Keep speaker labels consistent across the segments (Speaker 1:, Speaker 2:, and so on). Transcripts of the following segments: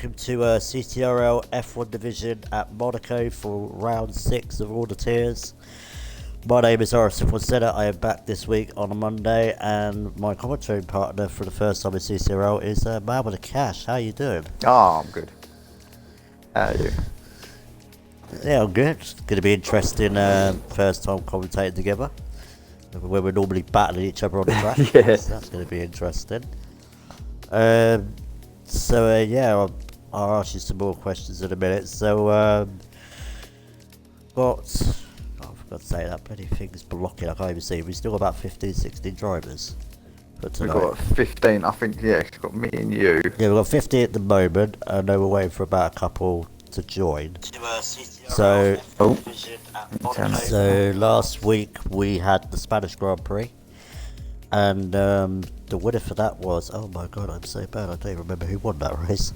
Speaker 1: Welcome to CCRL F1 Division at Monaco for round 6 of all the tiers. My name is from Senna. I am back this week on a Monday, and my commentary partner for the first time in CCRL is Manwiththecash. How you doing?
Speaker 2: Oh, I'm good. How are you?
Speaker 1: Yeah, I'm good. It's going to be interesting first time commentating together, where we're normally battling each other on the track.
Speaker 2: Yeah.
Speaker 1: So that's going to be interesting. I'll ask you some more questions in a minute. So, I forgot to say that. Bloody thing's blocking. I can't even see. We've still got about 15, 16 drivers for tonight.
Speaker 2: We've got 15, I think, yeah, it's got me and you.
Speaker 1: Yeah, we've got 50 at the moment. I know we're waiting for about a couple to join. So last week we had the Spanish Grand Prix. And the winner for that was, oh my god, I'm so bad, I don't even remember who won that race.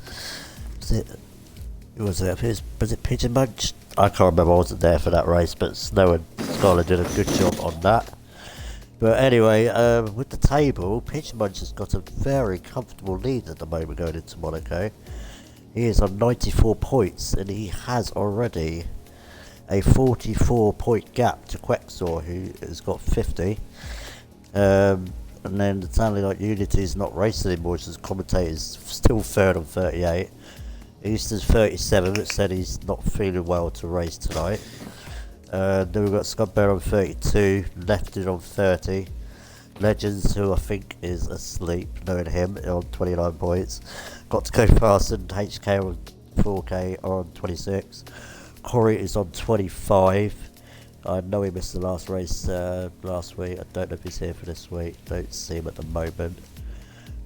Speaker 1: Was it Pigeon Munch? I can't remember, I wasn't there for that race, but Snow and Skylar did a good job on that. But anyway, with the table, Pigeon Munch has got a very comfortable lead at the moment going into Monaco. He is on 94 points, and he has already a 44 point gap to Quexor, who has got 50. And then the Stanley Light Unity is not racing anymore, so the commentator's still third on 38. Easton's 37, but said he's not feeling well to race tonight. Then we've got Scott Bear on 32, Lefted on 30. Legends, who I think is asleep, knowing him, on 29 points. Got to go fast, and HK on 4K on 26. Corey is on 25. I know he missed the last race last week. I don't know if he's here for this week. Don't see him at the moment.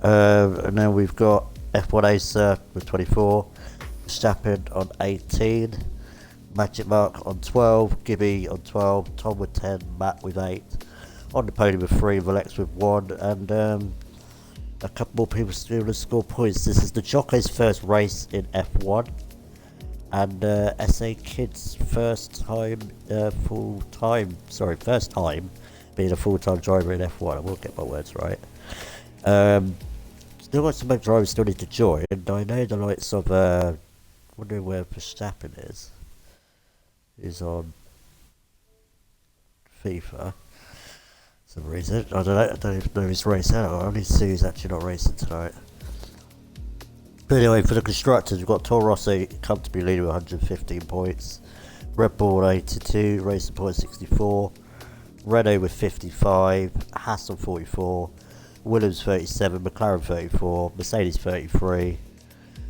Speaker 1: And then we've got F1 Acer with 24. Stappen on 18. Magic Mark on 12. Gibby on 12. Tom with 10. Matt with 8. On the podium with 3. Valex with 1. And a couple more people still to score points. This is the jockey's first race in F1. And SA Kids first time being a full-time driver in F1. I will get my words right. Still got some drivers still need to join. And I know the likes of wondering where Verstappen is. He's on FIFA for some reason. I don't even know his race out. I only see he's actually not racing tonight. But anyway, for the constructors, we've got Toro Rosso comfortably leading with 115 points. Red Bull 82, Racing Point 64. Renault with 55, Haas on 44, Williams 37, McLaren 34, Mercedes 33,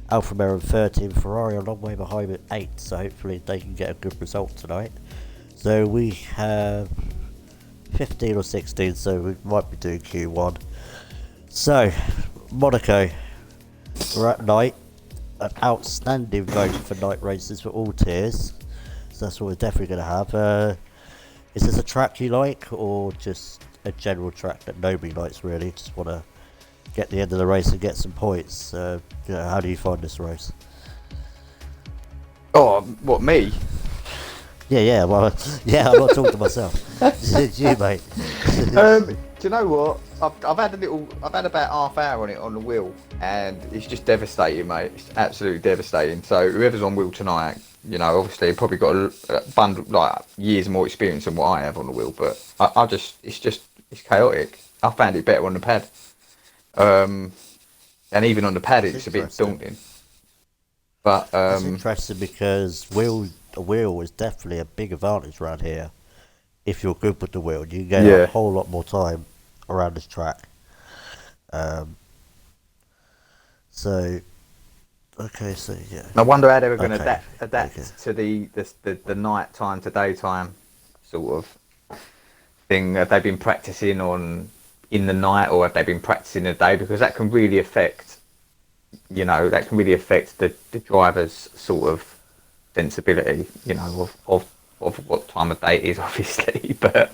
Speaker 1: Alfa Romeo 13, Ferrari a long way behind with 8, so hopefully they can get a good result tonight. So we have 15 or 16, so we might be doing Q1. So, Monaco. We're at night, an outstanding vote for night races for all tiers, so that's what we're definitely going to have. Is this a track you like, or just a general track that nobody likes really, just want to get the end of the race and get some points? How do you find this race?
Speaker 2: Oh, what, me?
Speaker 1: Yeah, well, yeah, I'm not talking to myself. It's you, mate.
Speaker 2: Do you know what? I've had about half hour on it on the wheel, and it's just devastating, mate. It's absolutely devastating. So whoever's on wheel tonight, you know, obviously probably got a bundle, like years more experience than what I have on the wheel, but it's chaotic. I found it better on the pad, and even on the pad it's a bit daunting. But
Speaker 1: it's interesting because a wheel is definitely a big advantage around here. If you're good with the wheel, you can get a whole lot more time around this track. So yeah.
Speaker 2: I wonder how they were going to adapt to the night time to daytime sort of thing. Have they been practicing in the night, or have they been practicing in the day? Because that can really affect, the driver's sort of sensibility, of what time of day it is, obviously, but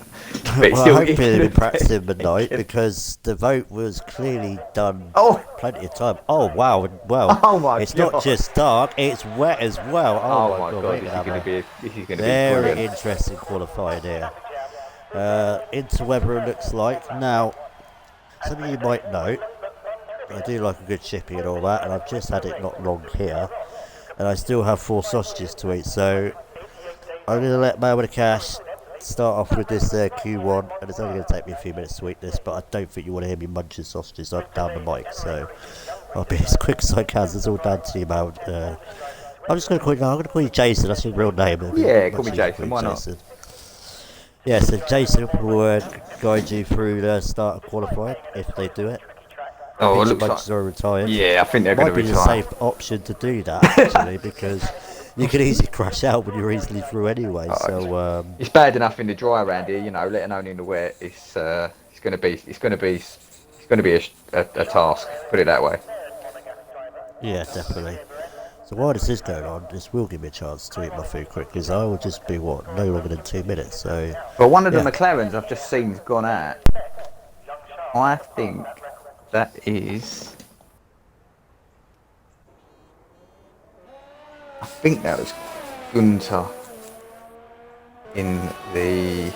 Speaker 1: well, still, hopefully they've been practicing midnight, because the vote was clearly done plenty of time. Oh wow, well, it's not just dark, it's wet as well. Oh my god,
Speaker 2: this is going to be
Speaker 1: very interesting qualifying here. Into weather it looks like. Now, some of you might know, I do like a good chippy and all that, and I've just had it not long here, and I still have 4 sausages to eat, so I'm going to let Manwiththecash start off with this Q1, and it's only going to take me a few minutes to eat this, but I don't think you want to hear me munching sausages down the mic, so I'll be as quick as I can. It's all down to you, man. I'm just going to call you. No, I'm going to call you Jason. That's your real name. It'll be
Speaker 2: Yeah, call
Speaker 1: much
Speaker 2: me
Speaker 1: easier
Speaker 2: Jason. Why not?
Speaker 1: Yeah, so Jason will guide you through the start of qualifying if they do it.
Speaker 2: Oh, it
Speaker 1: Pigeon
Speaker 2: looks like.
Speaker 1: Munchers are retired.
Speaker 2: Yeah, I think they're going
Speaker 1: Might
Speaker 2: to
Speaker 1: be the
Speaker 2: retire.
Speaker 1: safe option to do that actually because you can easily crash out when you're easily through anyway. So
Speaker 2: It's bad enough in the dry around here, you know, let alone in the wet. It's going to be a task. Put it that way.
Speaker 1: yeah, definitely. So while this is going on, this will give me a chance to eat my food quick because I will just be no longer than 2 minutes. So
Speaker 2: But one of the
Speaker 1: yeah.
Speaker 2: McLarens I've just seen's gone out. I think that is. I think that was Gunter in the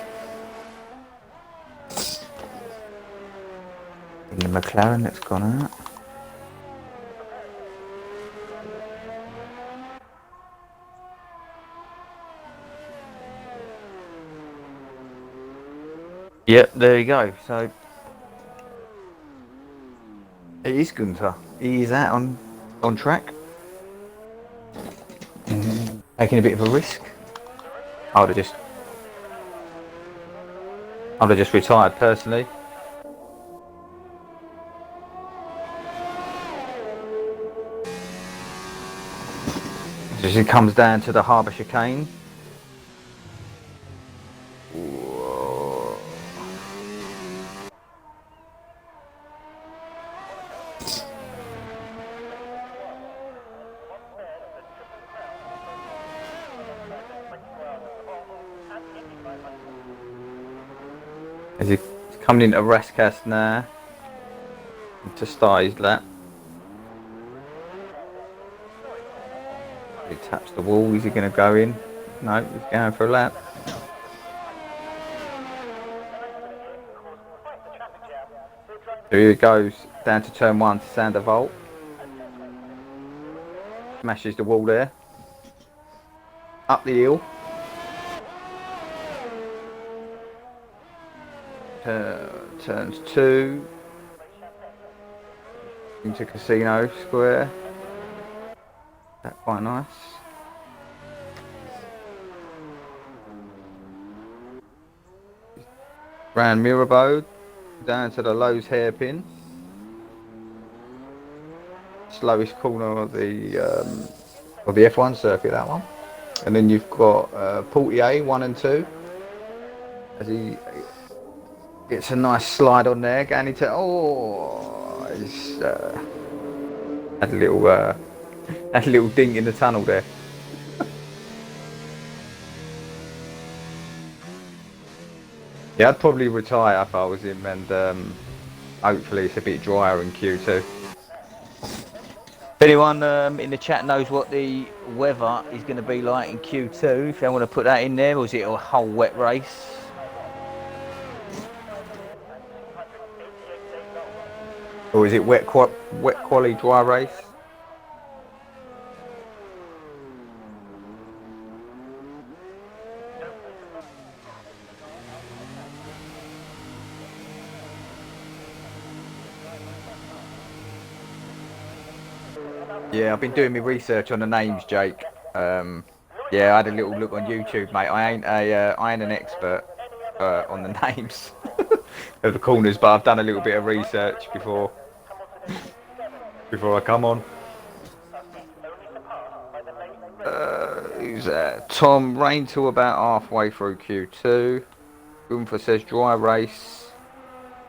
Speaker 2: McLaren that's gone out. Yep, there you go. So it is Gunter. He is out on track. Taking a bit of a risk. I would have just retired personally. As it comes down to the harbour chicane. Whoa. As he's coming into Rascas now to start his lap. He taps the wall. Is he going to go in? No, he's going for a lap. Here he goes down to turn 1 to Sandoval. Smashes the wall there. Up the hill. Turns 2 into Casino Square. That's quite nice. Round Mirabeau down to the Lowe's hairpin. Slowest corner of the F1 circuit, that one. And then you've got Portier 1 and 2 as he gets a nice slide on there, going into he's had a little dink in the tunnel there. Yeah, I'd probably retire if I was him, and hopefully it's a bit drier in Q2. If anyone in the chat knows what the weather is going to be like in Q2, if they want to put that in there, or is it a whole wet race? Or is it wet quali dry race? Yeah, I've been doing my research on the names, Jake. Yeah, I had a little look on YouTube, mate. I ain't an expert on the names of the corners, but I've done a little bit of research before I come on. Who's that? Tom, rain till about halfway through Q2. Gunther says dry race.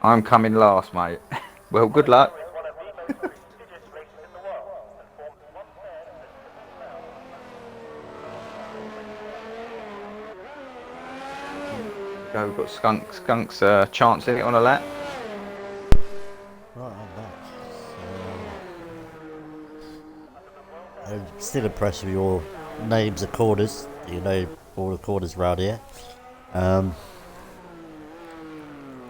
Speaker 2: I'm coming last, mate. Well, good luck. We've got Skunk's chancing it on a lap.
Speaker 1: Right, I'm back. So, I'm still impressed with your names of corners. You know all the corners around here.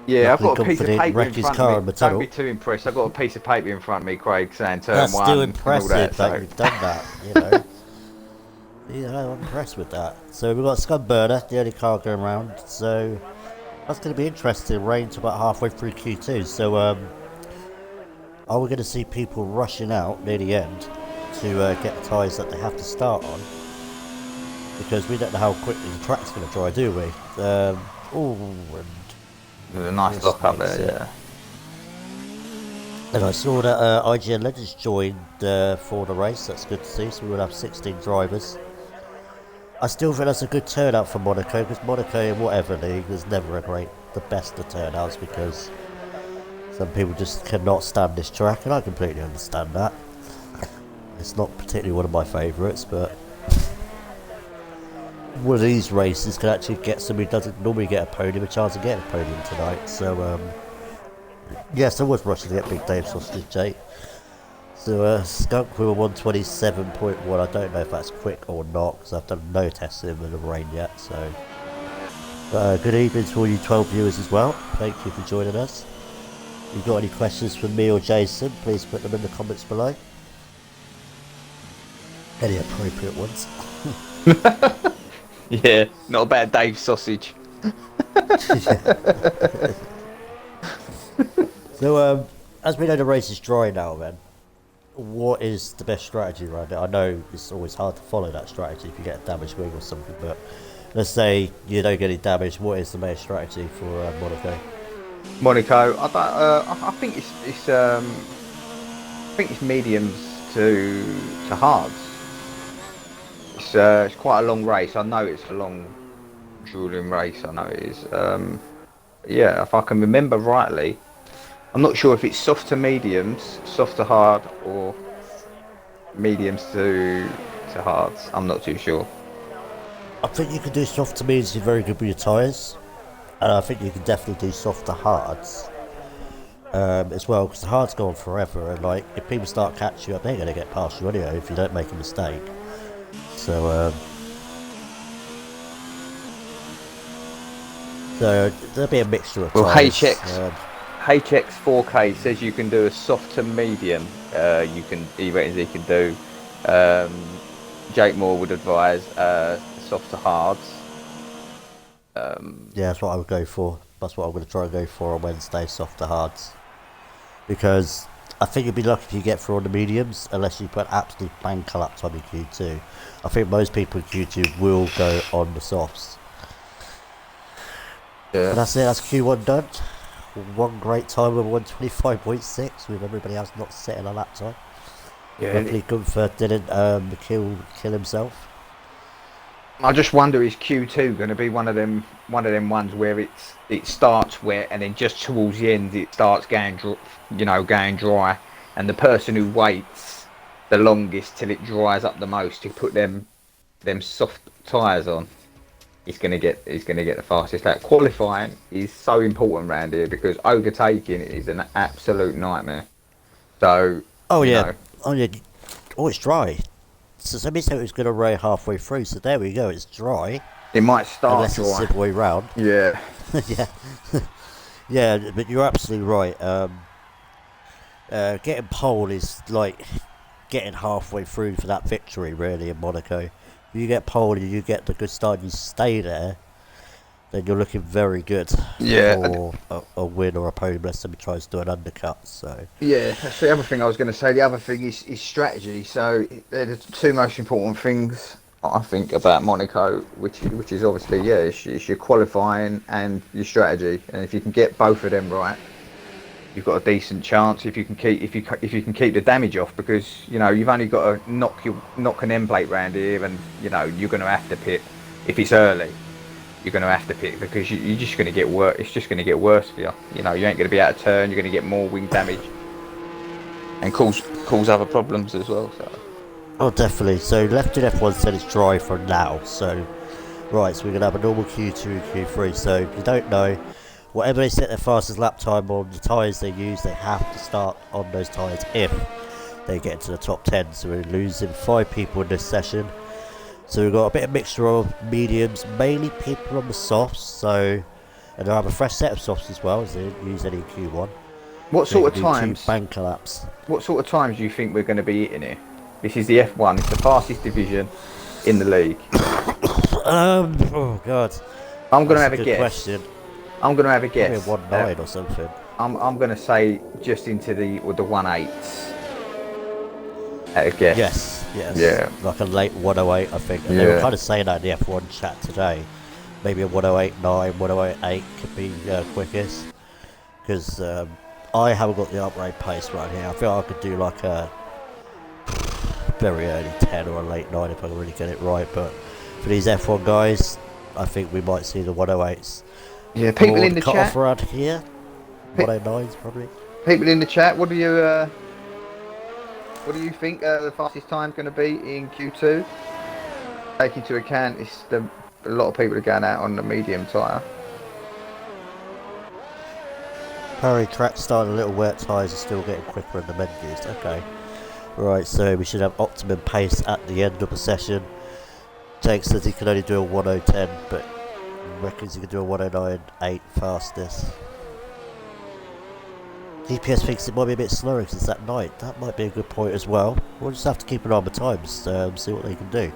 Speaker 2: Yeah, I've
Speaker 1: luckily
Speaker 2: got a piece of
Speaker 1: confident,
Speaker 2: paper
Speaker 1: wreck
Speaker 2: in
Speaker 1: his
Speaker 2: front
Speaker 1: car
Speaker 2: of
Speaker 1: in
Speaker 2: me.
Speaker 1: the
Speaker 2: Don't
Speaker 1: tunnel.
Speaker 2: be too impressed. I've got a piece of paper in front of me, Craig, saying turn
Speaker 1: That's
Speaker 2: one
Speaker 1: still
Speaker 2: and all that.
Speaker 1: impressive that you've done that, you know. Yeah, I'm impressed with that. So we've got Scum Burner, the only car going around, so that's going to be interesting. Rain to about halfway through Q2, so are we going to see people rushing out near the end to get the tyres that they have to start on? Because we don't know how quickly the track's going to dry, do we? Oh, and
Speaker 2: There's a nice
Speaker 1: this
Speaker 2: lock up
Speaker 1: makes
Speaker 2: there,
Speaker 1: it.
Speaker 2: yeah.
Speaker 1: And I saw that IGN Legends joined for the race. That's good to see. So we will have 16 drivers. I still think that's a good turnout for Monaco, because Monaco in whatever league is never the best of turnouts, because some people just cannot stand this track, and I completely understand that. It's not particularly one of my favourites, but one of these races can actually get somebody who doesn't normally get a podium a chance of getting a podium tonight. So yes, I was rushing to get Big Dave Sausage, Jake. So Skunk we were 127.1. I don't know if that's quick or not, because I've done no testing in the rain yet. So good evening to all you 12 viewers as well. Thank you for joining us. If you've got any questions for me or Jason, please put them in the comments below. Any appropriate ones.
Speaker 2: Yeah, not a bad Dave Sausage.
Speaker 1: So as we know the race is dry now, then what is the best strategy around it? I know it's always hard to follow that strategy if you get a damaged wing or something, but let's say you don't get any damage. What is the main strategy for Monaco?
Speaker 2: Monaco, I think it's mediums to hards. It's quite a long race. I know it's a long, grueling race. I know it is. Yeah, if I can remember rightly, I'm not sure if it's soft to mediums, soft to hard, or mediums to hards. I'm not too sure.
Speaker 1: I think you can do soft to mediums if you're very good with your tyres, and I think you can definitely do soft to hards as well, because the hards go on forever, and like if people start catching you up, they're going to get past you anyway if you don't make a mistake. So there'll be a mixture of tyres.
Speaker 2: HX 4K says you can do a soft to medium. He reckons he can do. Jake Moore would advise soft to hards.
Speaker 1: Yeah, that's what I would go for. That's what I'm going to try and go for on Wednesday, soft to hards. Because I think you'd be lucky if you get through on the mediums, unless you put absolutely blank lap time in Q2. I think most people in Q2 will go on the softs.
Speaker 2: Yeah.
Speaker 1: But that's it, that's Q1 done. One great time with 125.6 with everybody else not setting a lap time.
Speaker 2: Yeah.
Speaker 1: Luckily Gunther didn't kill himself.
Speaker 2: I just wonder, is Q2 going to be one of them ones where it starts wet and then just towards the end it starts going dry, and the person who waits the longest till it dries up the most to put them soft tyres on, he's going to get the fastest lap. Qualifying is so important around here because overtaking is an absolute nightmare. So
Speaker 1: it's dry. So somebody said it was going to rain halfway through, so there we go, it's dry.
Speaker 2: It might start
Speaker 1: unless
Speaker 2: dry.
Speaker 1: It's the other way round.
Speaker 2: Yeah.
Speaker 1: Yeah. Yeah, but you're absolutely right. Getting pole is like getting halfway through for that victory, really, in Monaco. If you get pole and you get the good start and you stay there, then you're looking very good for a win or a podium unless somebody tries to do an undercut. So
Speaker 2: yeah, that's the other thing I was going to say. The other thing is strategy. So they're the two most important things I think about Monaco, which is obviously it's your qualifying and your strategy. And if you can get both of them right, you've got a decent chance. If you can keep the damage off, because you've only got to knock an end plate round here, and you're going to have to pit if it's early. You're going to have to pit because you're just going to get worse. It's just going to get worse for you. You ain't going to be out of turn. You're going to get more wing damage and cause other problems as well. So.
Speaker 1: Oh, definitely. So left in F1 said it's dry for now. So right, so we're going to have a normal Q2 and Q3. So if you don't know, whatever they set their fastest lap time on, the tyres they use, they have to start on those tyres if they get into the top 10. So we're losing 5 people in this session. So we've got a bit of mixture of mediums, mainly people on the softs. So And they'll have a fresh set of softs as well, as they didn't use any in Q1.
Speaker 2: What
Speaker 1: So
Speaker 2: sort
Speaker 1: you
Speaker 2: of
Speaker 1: can do
Speaker 2: times?
Speaker 1: 2 bank collapse.
Speaker 2: What sort of times do you think we're going to be hitting here? This is the F1. It's the fastest division in the league.
Speaker 1: Oh god.
Speaker 2: I'm going to
Speaker 1: That's
Speaker 2: have
Speaker 1: a
Speaker 2: a
Speaker 1: good
Speaker 2: guess.
Speaker 1: question.
Speaker 2: I'm going to have a
Speaker 1: Probably a
Speaker 2: guess.
Speaker 1: 1-9 or something.
Speaker 2: I'm going to say just into the 1/8. At a guess.
Speaker 1: Yes.
Speaker 2: Yeah.
Speaker 1: Like a late 108, I think. And they were kind of saying that in the F1 chat today. Maybe a 108.9, 108.8 could be quickest. Because I haven't got the upgrade pace right here. I feel I could do like a very early 10 or a late 9 if I can really get it right. But for these F1 guys, I think we might see the 108s.
Speaker 2: Yeah, people in the
Speaker 1: cut
Speaker 2: chat.
Speaker 1: off around here. 109s probably.
Speaker 2: People in the chat, what do you think the fastest time's going to be in Q2? Take into account a lot of people are going out on the medium tyre.
Speaker 1: Apparently track's starting a little wet, tyres are still getting quicker in the menus. Okay. Right, so we should have optimum pace at the end of the session. Jake says he can only do a 1010, but reckons he can do a 109.8 fastest. GPS thinks it might be a bit slower because it's at night. That might be a good point as well. We'll just have to keep an eye on the times, see what they can do.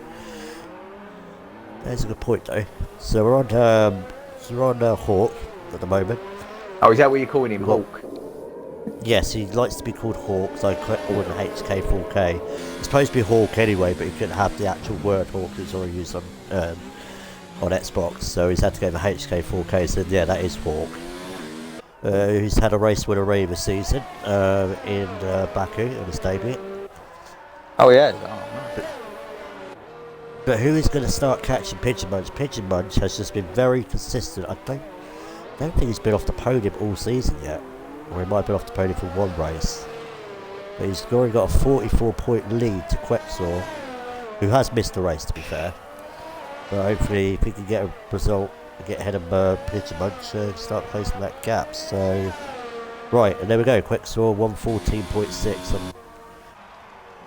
Speaker 1: There's a good point though. So we're on Hawk at the moment.
Speaker 2: Oh, is that what you're calling him, Hawk?
Speaker 1: Yes, he likes to be called Hawk, so I called him HK 4K. It's supposed to be Hawk anyway, but he couldn't have the actual word Hawk that's already used on Xbox, so he's had to go for HK 4K, so yeah, that is Hawk. He's had a race winner already this season in Baku on his debut.
Speaker 2: Oh, yeah.
Speaker 1: But who is going to start catching Pigeon Munch? Pigeon Munch has just been very consistent. I don't think he's been off the podium all season yet. Or he might have been off the podium for one race. But he's already got a 44-point lead to Quexor, who has missed the race to be fair. But hopefully if he can get a result and get ahead of Pigeon Munch and start closing that gap. So, right, and there we go. Quexor 114.6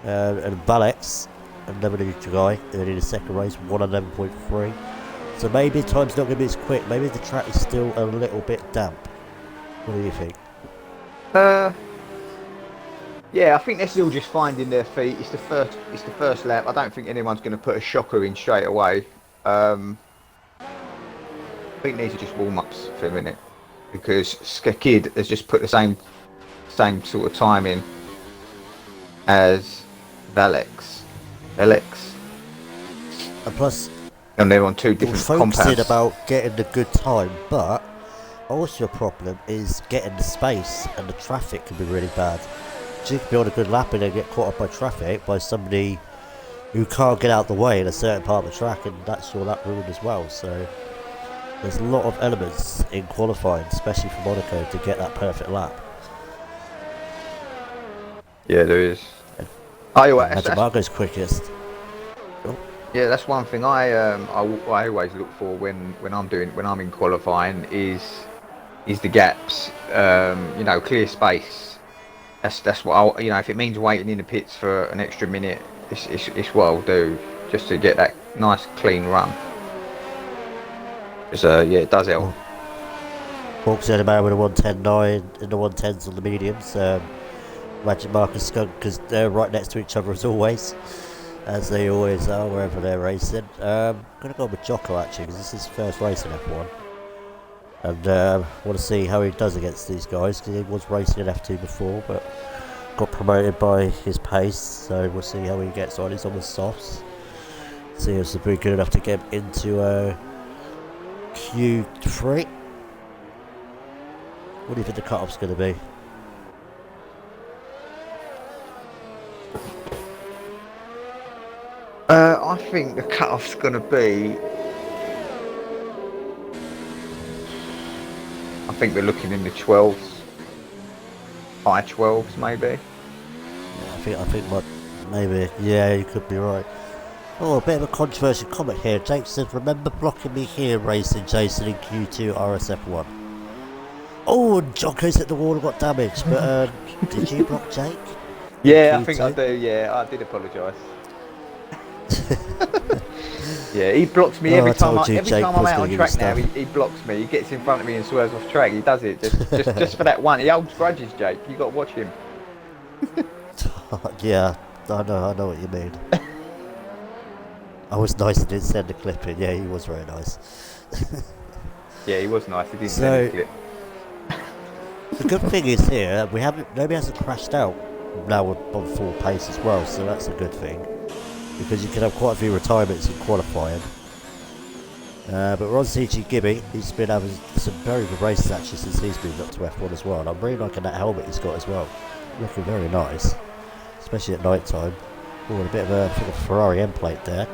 Speaker 1: and Valex, another new guy, in his second race, 111.3. So maybe time's not going to be as quick. Maybe the track is still a little bit damp. What do you think?
Speaker 2: Yeah, I think they're still just finding their feet. It's the first lap. I don't think anyone's going to put a shocker in straight away. I think these are just warm-ups for a minute because Skakid has just put the same sort of time in as Valex.
Speaker 1: And plus,
Speaker 2: and they're on two different compounds.
Speaker 1: Focusing about getting the good time, but also a problem is getting the space, and the traffic can be really bad. So you can be on a good lap and then get caught up by traffic by somebody who can't get out the way in a certain part of the track, and that's your lap ruined as well. So there's a lot of elements in qualifying, especially for Monaco, to get that perfect lap.
Speaker 2: Yeah, there is.
Speaker 1: Marco's quickest.
Speaker 2: Yeah, that's one thing I always look for when I'm in qualifying is the gaps. Clear space. That's what if it means waiting in the pits for an extra minute, it's what I'll do just to get that nice clean run. So it does help.
Speaker 1: Hawks in a man with a 110.9 in the 110s on the mediums. Magic Marcus Skunk, because they're right next to each other as always, as they always are wherever they're racing. I'm going to go with Jocko actually, because this is his first race in F1. And want to see how he does against these guys, because he was racing in F2 before, but got promoted by his pace, so we'll see how he gets on. He's on the softs. See if it's pretty good enough to get him into Q3. What do you think the cut-off's going to be?
Speaker 2: I think the cut-off's going to be... I think we're looking in the 12s. High 12s, maybe.
Speaker 1: Yeah, I think maybe. Yeah, you could be right. Oh, a bit of a controversial comment here. Jake says, remember blocking me here racing Jason in Q2 RSF1. Oh, and Jocko's hit the wall and got damaged. But did you block Jake?
Speaker 2: Yeah, I think I do. Yeah, I did apologise. Yeah, he blocks me
Speaker 1: Oh,
Speaker 2: every
Speaker 1: I
Speaker 2: time.
Speaker 1: told you
Speaker 2: Every
Speaker 1: Jake
Speaker 2: time I'm
Speaker 1: was
Speaker 2: out
Speaker 1: gonna
Speaker 2: on
Speaker 1: give you
Speaker 2: track now,
Speaker 1: stuff.
Speaker 2: he blocks me. He gets in front of me and swerves off track. He does it just for that one. He holds grudges, Jake. You got to watch him.
Speaker 1: Yeah, I know what you mean. I was nice, I didn't send the clip in. Yeah, he was very nice.
Speaker 2: Yeah, he was nice. He didn't send
Speaker 1: So
Speaker 2: the clip.
Speaker 1: the good thing is here, nobody hasn't crashed out. Now we're on full pace as well, so that's a good thing. Because you can have quite a few retirements in qualifying. But Ron C.G. Gibby, he's been having some very good races actually since he's moved up to F1 as well. And I'm really liking that helmet he's got as well. Looking very nice. Especially at night time. Oh, and a bit of a Ferrari end plate there.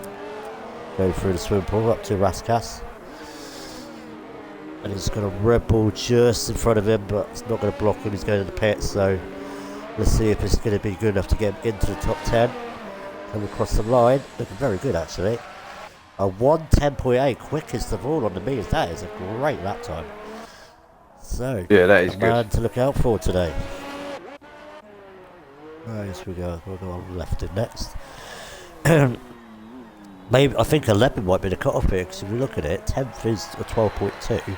Speaker 1: Going through the swimming pool up to Raskas. And he's got a Red Bull just in front of him, but it's not going to block him. He's going to the pits, so let's see if it's going to be good enough to get him into the top 10. Come across the line. Looking very good actually. A 1:10.8, quickest of all on the meters. That is a great lap time. So,
Speaker 2: Yeah, that is
Speaker 1: a man
Speaker 2: good.
Speaker 1: to look out for today. Right, yes we go. We'll go on left in next. Maybe I think 11 might be the cut-off here, because if you look at it, 10th is a 12.2.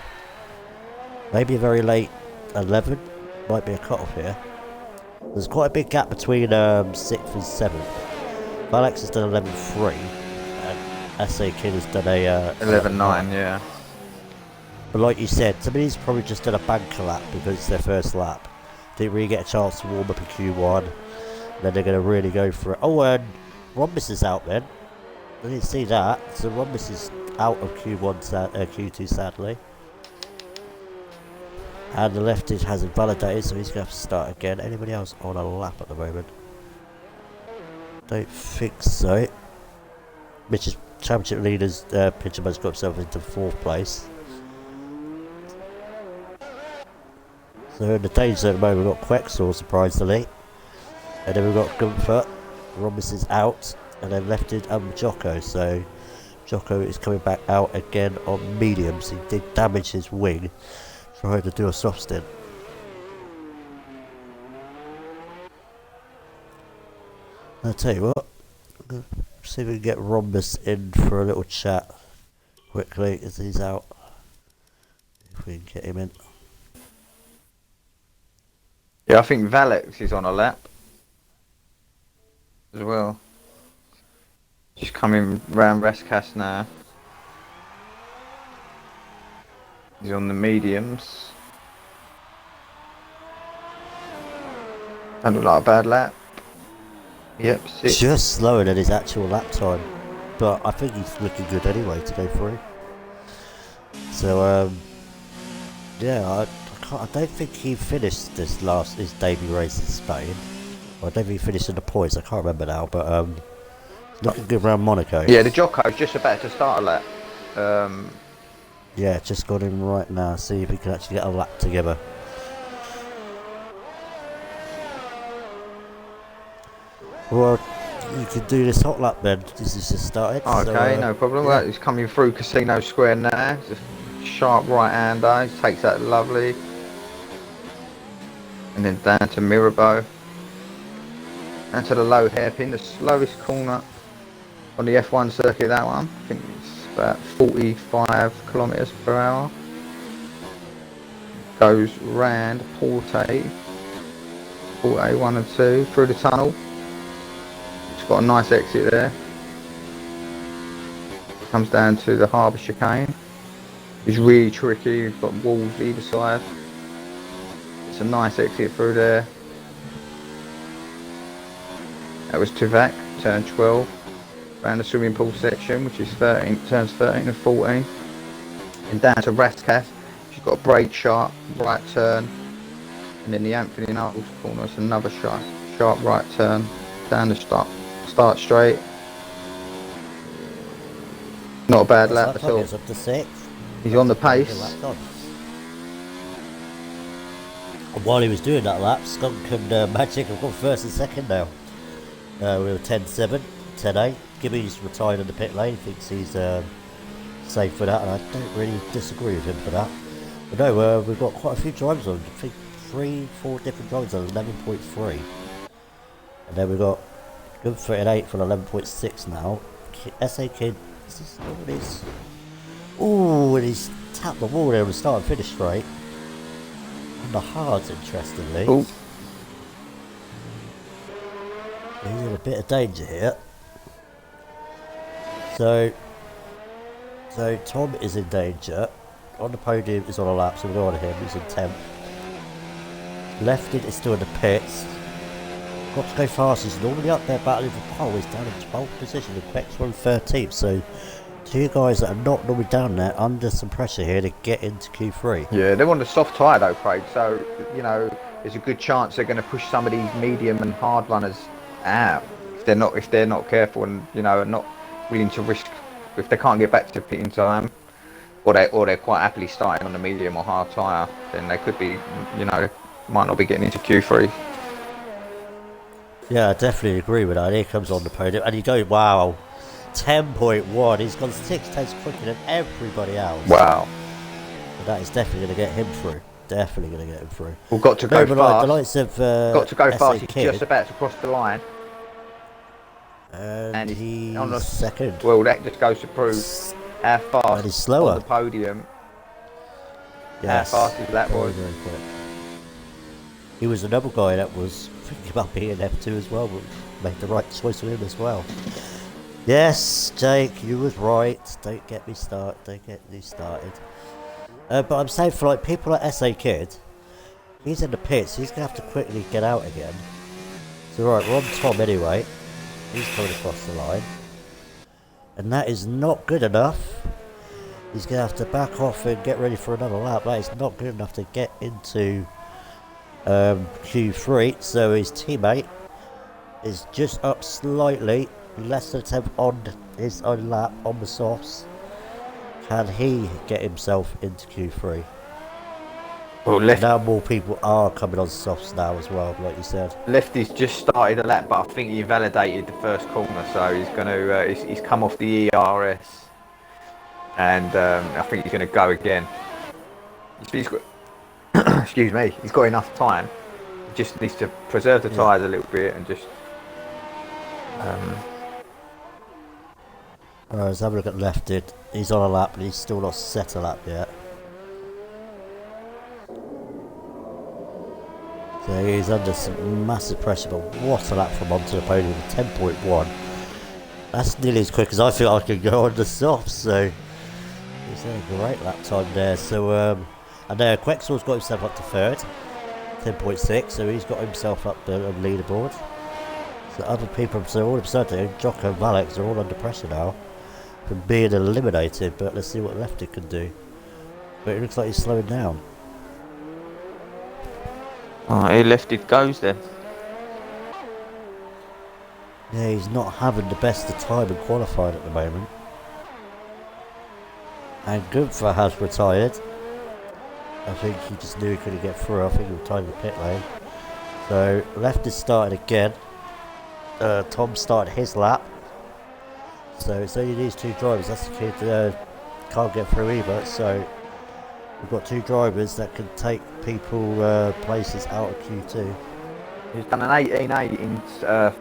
Speaker 1: Maybe a very late 11 might be a cut-off here. There's quite a big gap between 6th and 7th. Alex has done 11.3, and SA Kid has done a
Speaker 2: 11.9, yeah.
Speaker 1: But like you said, somebody's probably just done a banker lap because it's their first lap. Didn't really get a chance to warm up in Q1. Then they're going to really go for it. Oh, and Rhombus is out then. I didn't see that. So Rhombus is out of Q2 sadly. And the lefty hasn't validated, so he's going to have to start again. Anybody else on a lap at the moment? Don't think so. Mitch's championship leaders, Pitcherman's got himself into 4th place. So in the danger at the moment, we've got Quexor, surprisingly. And then we've got Gunther. Rhombus is out. And then left is Jocko. So Jocko is coming back out again on mediums. He did damage his wing trying to do a soft stint. I'll tell you what. I'm going to see if we can get Rhombus in for a little chat quickly as he's out. If we can get him in.
Speaker 2: Yeah, I think Valix is on a lap as well. Just coming round Raskas now. He's on the mediums. Don't look like a bad lap. Yep, 6.
Speaker 1: Just slower than his actual lap time. But I think he's looking good anyway to go through. So, yeah, I don't think he finished his debut race in Spain. I don't think he finished in the points, I can't remember now, but looking good around Monaco.
Speaker 2: Yeah, the Jocko's just about to start a lap.
Speaker 1: Yeah, just got in right now, see if he can actually get a lap together. Well, you can do this hot lap then, this is just started.
Speaker 2: Okay,
Speaker 1: so,
Speaker 2: no problem.
Speaker 1: Yeah.
Speaker 2: Well, he's coming through Casino Square now. It's a sharp right-hander. He takes that lovely. And then down to Mirabeau. Down to the low hairpin, the slowest corner on the F1 circuit, that one. I think it's about 45 kilometres per hour. Goes round Porte 1 and 2 through the tunnel. It's got a nice exit there. Comes down to the harbour chicane. It's really tricky, you've got walls either side. It's a nice exit through there. That was Tuvac, turn 12. Around the swimming pool section, which is turns 13 and 14. And down to Raskas, she's got a brake sharp right turn. And then the Anthony Knuckles corner, it's another sharp right turn. Down the start straight. Not a bad lap at all.
Speaker 1: It's up to 6th.
Speaker 2: He's on the pace.
Speaker 1: And while he was doing that lap, Skunk and Magic have got 1st and 2nd now. We were 10-7, 10-8. Gibby's retired in the pit lane, thinks he's safe for that, and I don't really disagree with him for that. But no, we've got quite a few drivers on. I think 3-4 different drivers on 11.3. And then we've got Gunther at 8th on 11.6 now. SA Kid Is this what it is? Ooh, and he's tapped the wall there and start and finish straight. On the hards, interestingly.
Speaker 2: Oh,
Speaker 1: He's in a bit of danger here. So Tom is in danger. On the podium is on a lap, so we'll go on him. He's in 10th. Lefted is still in the pits. Got to go fast. He's normally up there battling for pole. He's down in 12th position. The Beck's on 13th. So two guys that are not normally down there under some pressure here to get into Q3.
Speaker 2: yeah, they're on the soft tyre though, Craig. So you know, there's a good chance they're going to push some of these medium and hard runners out if they're not careful and you know are not willing to risk if they can't get back to pit in time, or they're quite happily starting on the medium or hard tyre. Then they could be, you know, might not be getting into Q3.
Speaker 1: Yeah, I definitely agree with that. Here comes on the podium, and you go, wow, 10.1. He's gone 6 tenths quicker than everybody else.
Speaker 2: Wow.
Speaker 1: And that is definitely going to get him through. Definitely going to get him through.
Speaker 2: Well, got to go
Speaker 1: but
Speaker 2: fast.
Speaker 1: The likes of
Speaker 2: got to go fast. He's
Speaker 1: Kid,
Speaker 2: just about to cross the line.
Speaker 1: and he's on the second.
Speaker 2: Well, that just goes to prove how fast
Speaker 1: And he's slower
Speaker 2: on the podium.
Speaker 1: Yes.
Speaker 2: How fast that was.
Speaker 1: Very quick. He was another guy that was thinking about being F2 as well, but made the right choice with him as well. Yes, Jake, you was right. Don't get me started. But I'm saying for like people like SA Kid, he's in the pits. He's gonna have to quickly get out again. So right, we're on Tom anyway. He's coming across the line, and that is not good enough. He's gonna have to back off and get ready for another lap. That is not good enough to get into Q3. So his teammate is just up slightly, less than a tenth on his own lap on the softs. Can he get himself into Q3?
Speaker 2: Well,
Speaker 1: Now more people are coming on softs now as well, like you said.
Speaker 2: Lefty's just started a lap, but I think he validated the first corner, so he's going to he's come off the ERS, and I think he's going to go again. He's got, excuse me, he's got enough time. He just needs to preserve the tyres a little bit and just.
Speaker 1: Alright, let's have a look at Lefted. He's on a lap, but he's still not set a lap yet. So he's under some massive pressure, but what a lap from onto the podium with 10.1. That's nearly as quick as I feel I can go on the softs, so he's had a great lap time there. So, and there, Quexel's got himself up to third, 10.6, so he's got himself up the leaderboard. So other people, so all of a sudden, Jocko and Alex are all under pressure now from being eliminated, but let's see what Lefty can do. But it looks like he's slowing down.
Speaker 2: Oh, he Lefted goes then.
Speaker 1: Yeah, he's not having the best of time in qualifying at the moment. And Gunther has retired. I think he just knew he couldn't get through. I think he retired in the pit lane. So Left is starting again. Tom started his lap. So it's only these two drivers. That's the kid can't get through either. So we've got two drivers that can take people places out of Q2.
Speaker 2: He's done an 18.8 in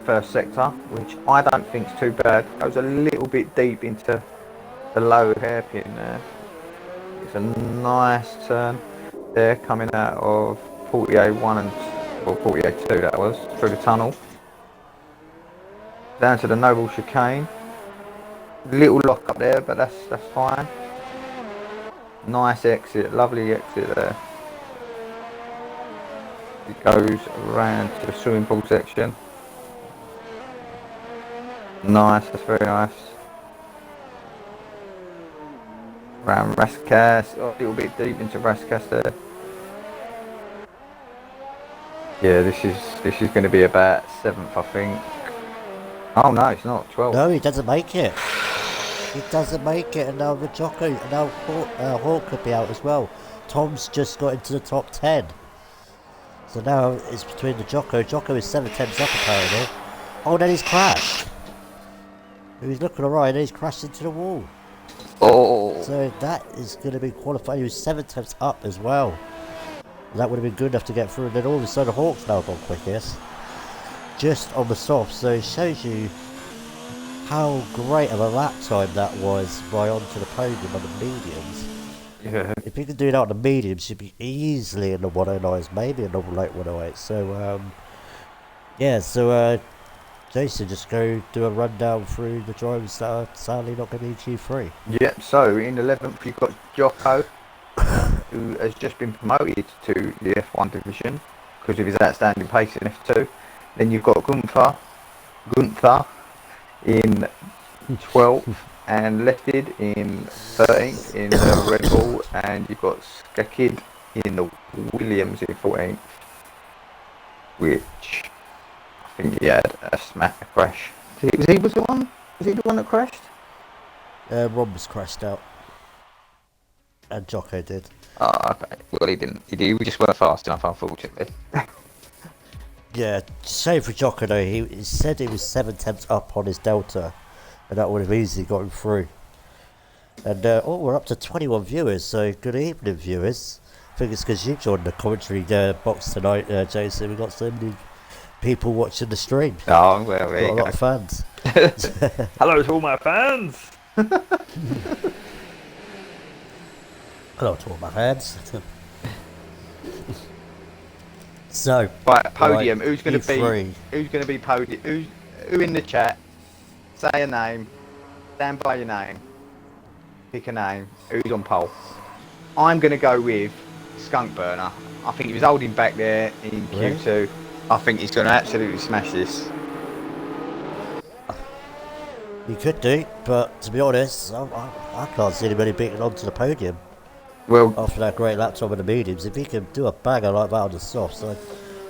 Speaker 2: first sector, which I don't think is too bad. Goes a little bit deep into the low hairpin there. It's a nice turn there coming out of 48.1 and or 48.2 that was through the tunnel. Down to the Noble chicane. Little lock up there, but that's fine. Nice exit, lovely exit there. It goes around to the swimming pool section. Nice, that's very nice. Around Raskas, a little bit deep into Raskas there. Yeah, this is going to be about 7th, I think. Oh no, it's not 12th.
Speaker 1: No, he doesn't make it. He doesn't make it, and now the Jocko, and now Hawk could be out as well. Tom's just got into the top 10. So now it's between the Jocko. Jocko is 7 tenths up apparently. Oh, then he's crashed. He was looking alright, and he's crashed into the wall.
Speaker 2: Oh.
Speaker 1: So that is going to be qualified. He was 7 tenths up as well. That would have been good enough to get through. And then all of a sudden, Hawk's now gone quickest. Just on the soft. So it shows you how great of a lap time that was by onto the podium on the mediums.
Speaker 2: Yeah.
Speaker 1: If you could do that on the mediums, you'd be easily in the 109s, maybe a double late 108. So, yeah, so Jason, just go do a rundown through the drivers that are sadly not going to be Q3.
Speaker 2: Yep, so in 11th you've got Jocko, who has just been promoted to the F1 division because of his outstanding pace in F2. Then you've got Gunther in 12th, and Lefted in 13th in the Red Bull, and you've got Skakid in the Williams in 14th, which I think he had a crash. Was he the one that crashed?
Speaker 1: Rob was crashed out. And Jocko did.
Speaker 2: Oh, okay. Well, he didn't. He just weren't fast enough, unfortunately.
Speaker 1: Yeah, shame for Jocko though. He said he was 7 tenths up on his Delta, and that would have easily got him through. And we're up to 21 viewers, so good evening, viewers. I think it's because you joined the commentary box tonight, Jason. We've got so many people watching the stream.
Speaker 2: Oh, well, there you
Speaker 1: got a lot of fans.
Speaker 2: Hello to all my fans.
Speaker 1: Hello to all my fans. So,
Speaker 2: right, podium.
Speaker 1: Right,
Speaker 2: Who's going to be podium? Who in the chat? Say a name. Stand by your name. Pick a name. Who's on pole? I'm going to go with Skunk Burner. I think he was holding back there in Q2. Really? I think he's going to absolutely smash this.
Speaker 1: He could do, but to be honest, I can't see anybody beating onto the podium.
Speaker 2: Well,
Speaker 1: after that great lap time in the mediums, if he can do a banger like that on the softs, I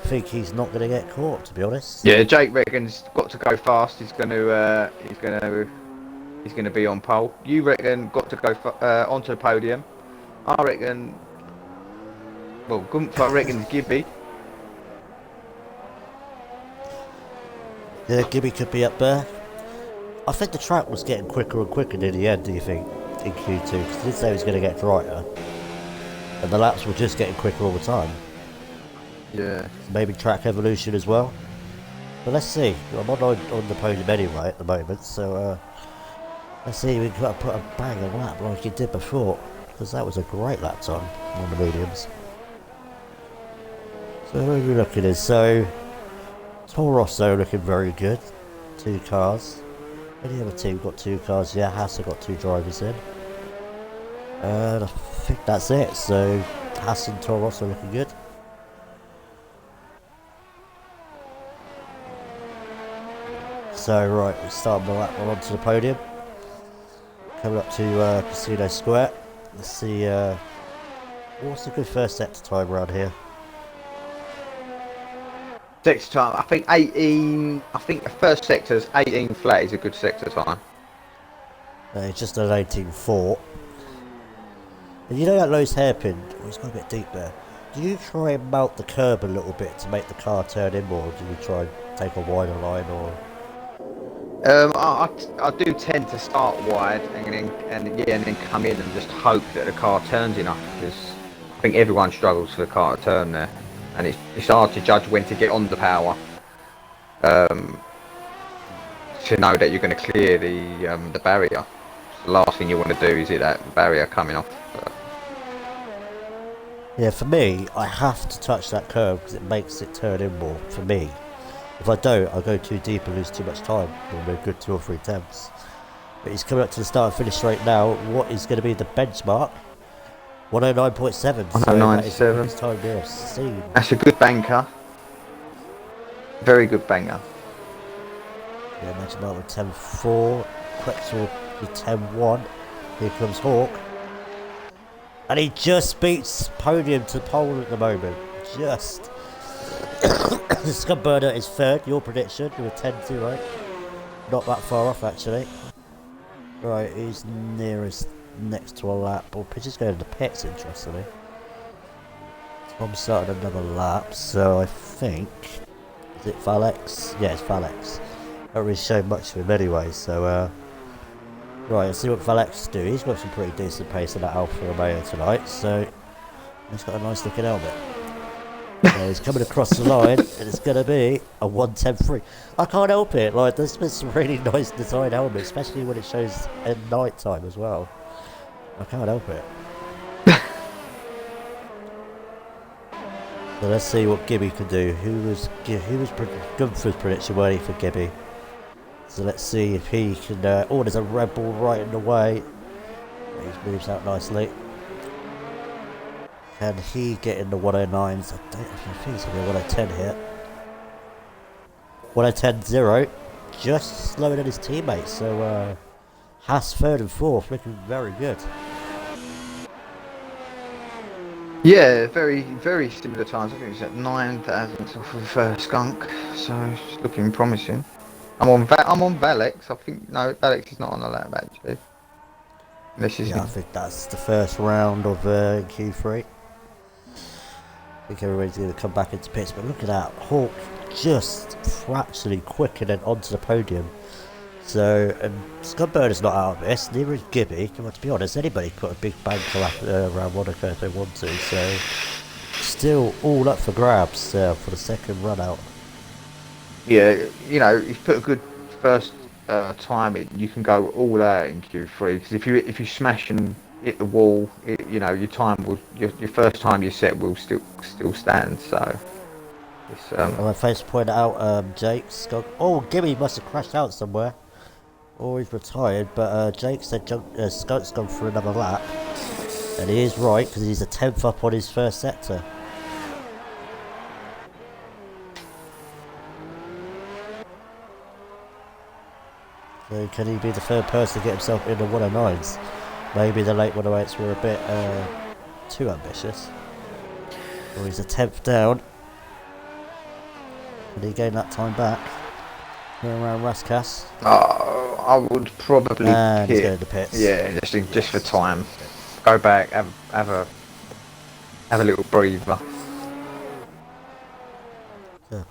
Speaker 1: think he's not going to get caught. To be honest.
Speaker 2: Yeah, Jake reckon's got to go fast. He's going to be on pole. You reckon got to go onto the podium. I reckon. Well, Gunther reckons Gibby.
Speaker 1: Yeah, Gibby could be up there. I think the track was getting quicker and quicker near the end. Do you think? In Q2, because he did say he was going to get drier, and the laps were just getting quicker all the time.
Speaker 2: Yeah.
Speaker 1: Maybe track evolution as well. But let's see. I'm on the podium anyway at the moment, so let's see if we can put a banger lap like he did before, because that was a great lap time on the mediums. So where are we looking at? So Toro Rosso looking very good. 2 cars. Any other team got 2 cars? Yeah, Haas have got 2 drivers in. And I think that's it. So Haas and Toro Rosso looking good. So right, we start the lap onto the podium. Coming up to Casino Square. Let's see what's a good first sector time around here.
Speaker 2: Sector time, I think 18. I think the first sector's 18 flat is a good sector time.
Speaker 1: It's just an 18.4. And you know that Lowe's hairpin? Oh, it's got a bit deep there. Do you try and mount the curb a little bit to make the car turn in more? Or do you try and take a wider line, or?
Speaker 2: I do tend to start wide and then come in and just hope that the car turns enough, because I think everyone struggles for the car to turn there, and it's hard to judge when to get on the power. To know that you're going to clear the barrier. The last thing you want to do is hit that barrier coming off.
Speaker 1: Yeah, for me, I have to touch that curve because it makes it turn in more, for me. If I don't, I'll go too deep and lose too much time. It'll be a good 2 or 3 attempts. But he's coming up to the start and finish right now. What is going to be the benchmark? 109.7.
Speaker 2: 109.7.
Speaker 1: Time we have seen.
Speaker 2: That's a good banker. Very good banger.
Speaker 1: Yeah, imagine that with 10.4. Quetzal with 10.1. Here comes Hawk. And he just beats podium to pole at the moment. Just. Scott Burner is third. Your prediction with 10.2, right? Not that far off, actually. Right, who's nearest next to a lap? Well, Pitcher's going to the pits, interestingly. Tom started another lap, so I think. Is it Valex? Yeah, it's Valex. Don't really show much of him anyway, so right, let's see what Valex do. He's got some pretty decent pace in that Alfa Romeo tonight, so he's got a nice looking helmet. So he's coming across the line, and it's going to be a 1:10.3. I can't help it. Like, this is a really nice design helmet, especially when it shows at night time as well. I can't help it. So let's see what Gibby can do. Who was Gunther's prediction worthy for Gibby? So let's see if he can. Oh, there's a red ball right in the way. He moves out nicely. Can he get in the 109s? I think he's going to be 110 here. 110.0. Just slower than his teammates. So Haas third and fourth, looking very good.
Speaker 2: Yeah, very, very similar times. I think it's at 9,000 off of Skunk, so it's looking promising. I'm on Valex. I think no, Valex is not on the lap actually. Unless
Speaker 1: Yeah, I think that's the first round of Q3. I think everybody's going to come back into pits, but look at that, Hawk just fractionally quicker than onto the podium. So, and Scudburner's not out of this, neither is Gibby. Come on, to be honest, anybody could put a big banker up around Monaco if they want to, so still all up for grabs for the second run out.
Speaker 2: Yeah, you know, if you put a good first time in, you can go all out in Q3, because if you smash and hit the wall, you know, your time will, your first time you set will still stand, so it's
Speaker 1: I face to point out Jake's got, oh, Gibby must have crashed out somewhere. Or he's retired, but Jake said Skunk's gone for another lap. And he is right, because he's a 10th up on his first sector. So can he be the third person to get himself in the 109s? Maybe the late 108s were a bit too ambitious. Or he's a 10th down. Can he gain that time back? Going around Raskas.
Speaker 2: I would probably
Speaker 1: and he's going to the pits.
Speaker 2: Yeah, just for time. Go back, have a little breather.
Speaker 1: So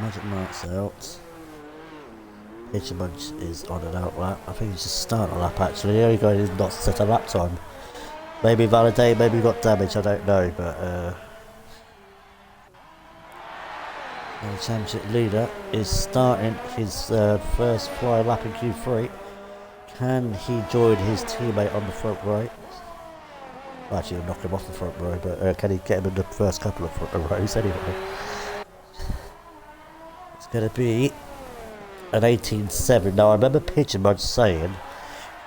Speaker 1: Magic Mark's out. Pitcher Munch is on an out lap. I think he's just starting a lap actually. The only guy who's not set a lap time. Maybe validate, maybe got damage, I don't know, but the championship leader is starting his first fly lap in Q3. Can he join his teammate on the front row? Well, actually, he'll knock him off the front row, but can he get him in the first couple of front rows anyway? It's going to be an 18.7. Now, I remember Pigeon Mudge saying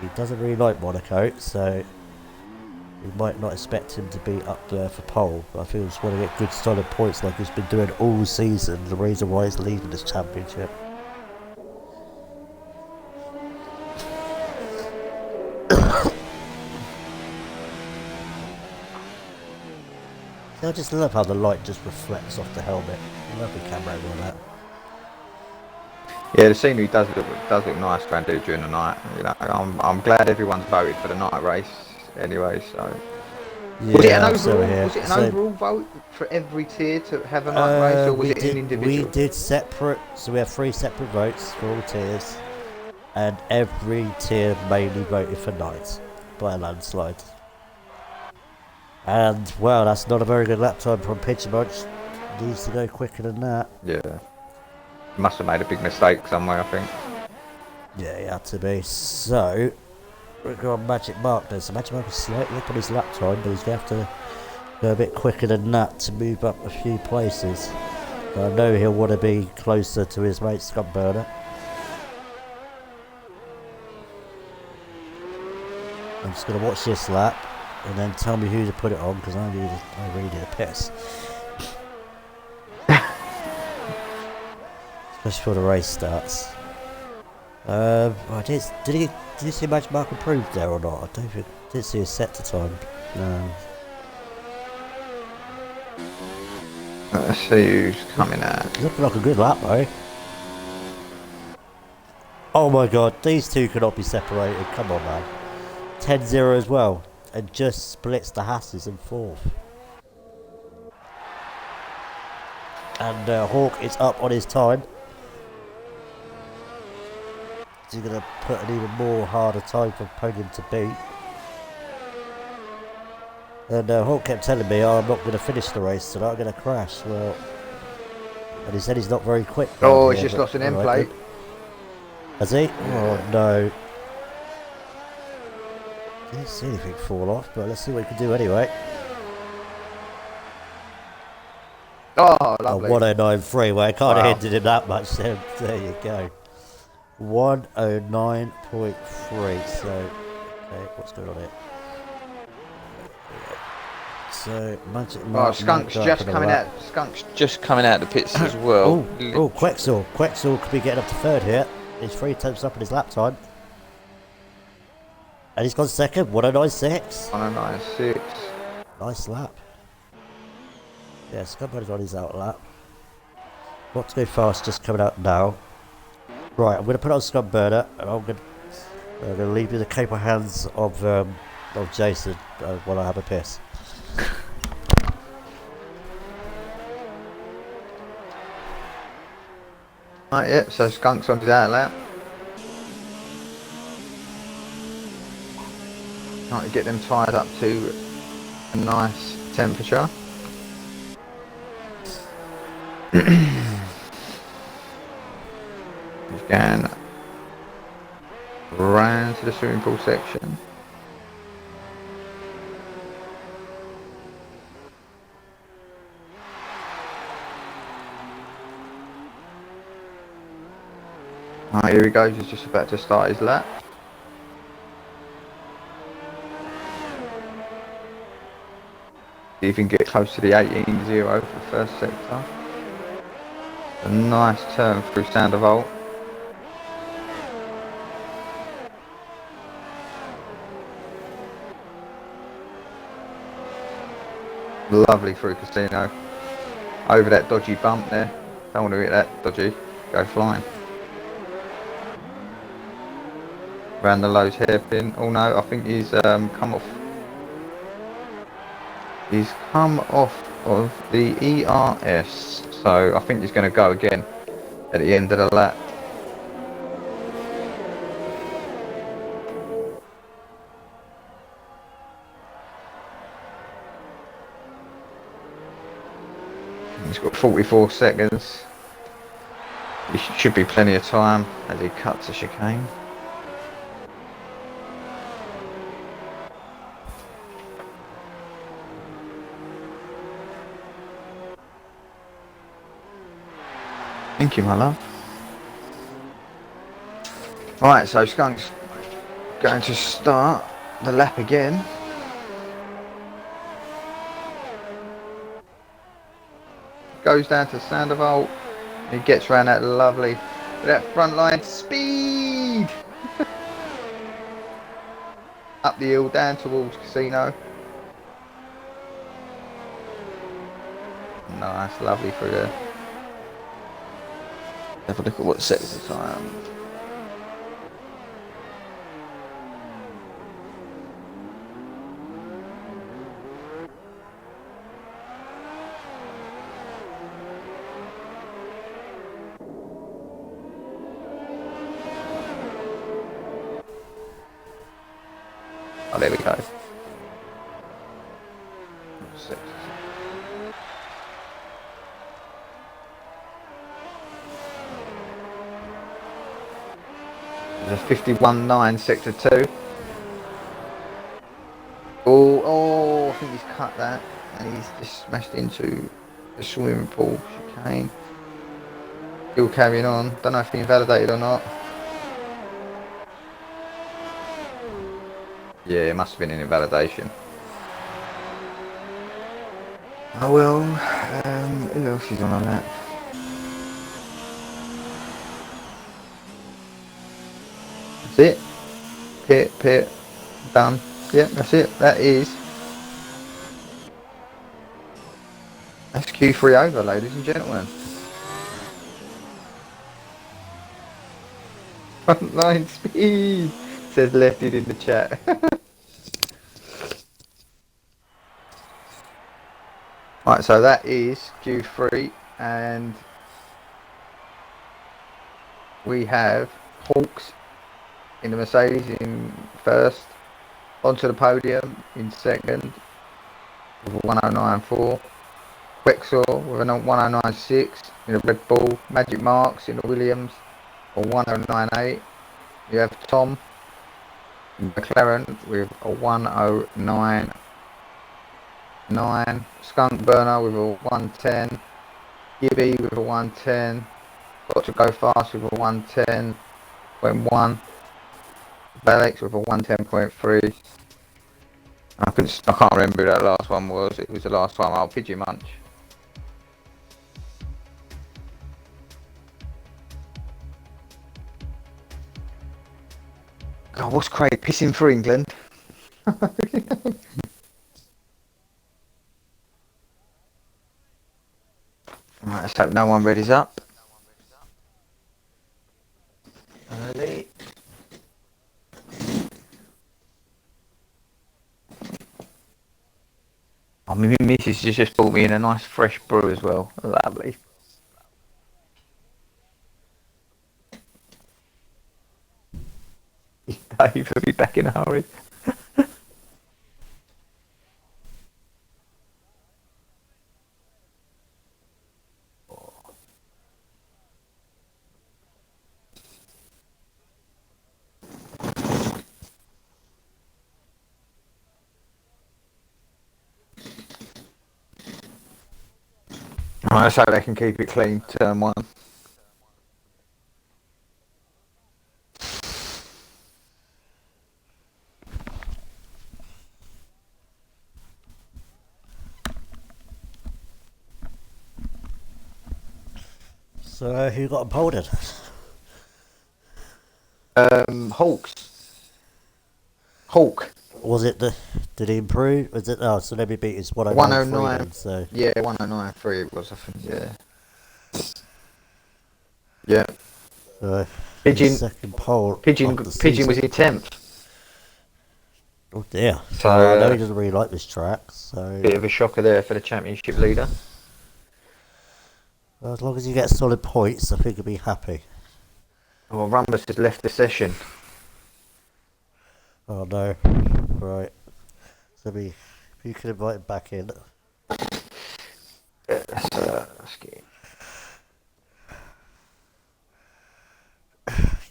Speaker 1: he doesn't really like Monaco, so we might not expect him to be up there for pole, but I feel he's want to get good solid points like he's been doing all season, the reason why he's leading this championship. I just love how the light just reflects off the helmet. Lovely camera angle on that.
Speaker 2: Yeah, the scenery does look nice around there during the night. You know, I'm glad everyone's voted for the night race anyway. So
Speaker 1: yeah,
Speaker 2: was it an overall vote for every tier to have a night race, or was it an individual?
Speaker 1: We did separate, so we have 3 separate votes for all tiers, and every tier mainly voted for night by a landslide. And well, that's not a very good lap time from Pitcher Munch. Needs to go quicker than that.
Speaker 2: Yeah. Must have made a big mistake somewhere, I think.
Speaker 1: Yeah, he had to be. So, we're going on Magic Mark then. So Magic Mark is slightly up on his lap time, but he's going to have to go a bit quicker than that to move up a few places. But I know he'll want to be closer to his mate Scudburner. I'm just going to watch this lap and then tell me who to put it on, because I really need a piss. Especially before the race starts. Did you see Magic Mark improved there or not? I didn't see a set to time. No.
Speaker 2: Let's see who's coming out.
Speaker 1: Looking like a good lap though. Oh my god, these two cannot be separated. Come on, man. 10-0 as well. And just splits the Hasses in 4th. And Hawk is up on his time. He's going to put an even more harder time for Podium to beat. And well, that's not a very good lap time from Pigeon Munch. Needs to go quicker than that to move up a few places. I know he'll want to be closer to his mate Scudburner. I'm just going to watch this lap and then tell me who to put it on, because I need a really need a piss. And Hawk kept telling me, oh, I'm not going to finish the race tonight, I'm going to crash. Well, and he said he's not very quick down
Speaker 2: Oh, he's
Speaker 1: here,
Speaker 2: just
Speaker 1: but
Speaker 2: lost an
Speaker 1: I
Speaker 2: end
Speaker 1: reckon.
Speaker 2: plate.
Speaker 1: Has he?
Speaker 2: Yeah.
Speaker 1: Oh, no. Didn't see anything fall off, but let's see what he can do anyway.
Speaker 2: Oh,
Speaker 1: Oh,
Speaker 2: lovely.
Speaker 1: 109.3, well, I can't have
Speaker 2: Wow.
Speaker 1: hinted him that much then. There you go. 109.3, so, okay, what's going on here? So, Magic
Speaker 2: Oh,
Speaker 1: Mark might
Speaker 2: Skunk's
Speaker 1: go up
Speaker 2: just
Speaker 1: in a
Speaker 2: coming
Speaker 1: lap.
Speaker 2: out. Skunk's just coming out the pits as well.
Speaker 1: Oh, Quexel. Quexel could be getting up to third here. He's 3 tenths up in his lap time. And he's gone second, 109.6.
Speaker 2: 109.6.
Speaker 1: Nice lap. Yeah, Scumber's on his out lap. Got to go fast, just coming out now. Right, I'm going to put on Scumburner, and I'm going to leave you in the capable hands of Jason while I have a piss.
Speaker 2: Right, yep, so Skunk's on his out lap. Trying to get them tied up to a nice temperature. He's going round to the swimming pool section. Right, here he goes, he's just about to start his lap. See if he can get close to the 18.0 for the first sector. A nice turn through Sandoval. Lovely through Casino. Over that dodgy bump there. Don't want to hit that dodgy. Go flying. Round the Lowe's hairpin. Oh no, I think he's come off. He's come off of the ERS. So I think he's going to go again at the end of the lap. He's got 44 seconds. There should be plenty of time as he cuts a chicane. Thank you, my love. Right, so Skunk's going to start the lap again. Goes down to Sandoval. He gets around that lovely, that front line speed. Up the hill, down towards Casino. Nice, lovely through there. Have a look at what sector time. Oh, there we go. There's a 51.9 sector 2. Oh, I think he's cut that and he's just smashed into the swimming pool chicane. Still carrying on. Don't know if he invalidated or not. Yeah, it must have been an invalidation. Oh well, who else is on that? That's it. Pit, done. Yeah, that's it. That's Q3 over, ladies and gentlemen. Frontline speed, says Lefty in the chat. Right, so that is Q3, and we have Hawks in the Mercedes in first, onto the podium in second, with a 1094. Wexor with a 1096 in a Red Bull. Magic Marks in a Williams, a 1098. You have Tom McLaren with a 1099. Skunk Burner with a 110. Gibby with a 110. Got to Go Fast with a 110.1. Alex with a 110.3. I can't remember who that last one was. It was the last time. I'll Pigeon Munch. God, what's Craig pissing for England? Right, let's hope no one readies up. Early. I mean, my missus just bought me in a nice fresh brew as well. Lovely. Dave will be back in a hurry. Right, let's hope they can keep it clean, turn one.
Speaker 1: So who got them holding?
Speaker 2: Hawk.
Speaker 1: Was it did he improve? Was it so let me beat his
Speaker 2: 109.
Speaker 1: then, so
Speaker 2: Yeah, 109.3 it was, I think, yeah. Yeah. Pigeon,
Speaker 1: second pole.
Speaker 2: Pigeon was in 10th.
Speaker 1: Oh dear.
Speaker 2: So
Speaker 1: I know he doesn't really like this track, so
Speaker 2: bit of a shocker there for the championship leader.
Speaker 1: Well, as long as you get solid points, I think he'll be happy.
Speaker 2: Well, Rumbus has left the session.
Speaker 1: Oh no. Right. So if you can invite him back in.
Speaker 2: Let's get...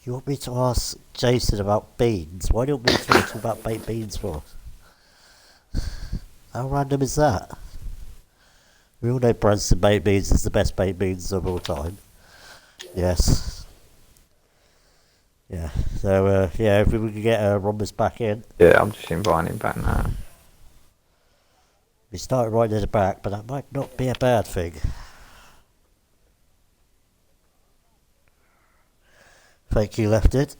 Speaker 1: You want me to ask Jason about beans? Why don't we talk to him about baked beans for? How random is that? We all know Branston baked beans is the best baked beans of all time. Yes. Yeah. So yeah, if we can get Rhombus back in.
Speaker 2: Yeah, I'm just inviting him back now.
Speaker 1: We started right at the back, but that might not be a bad thing. Thank you, Lefted.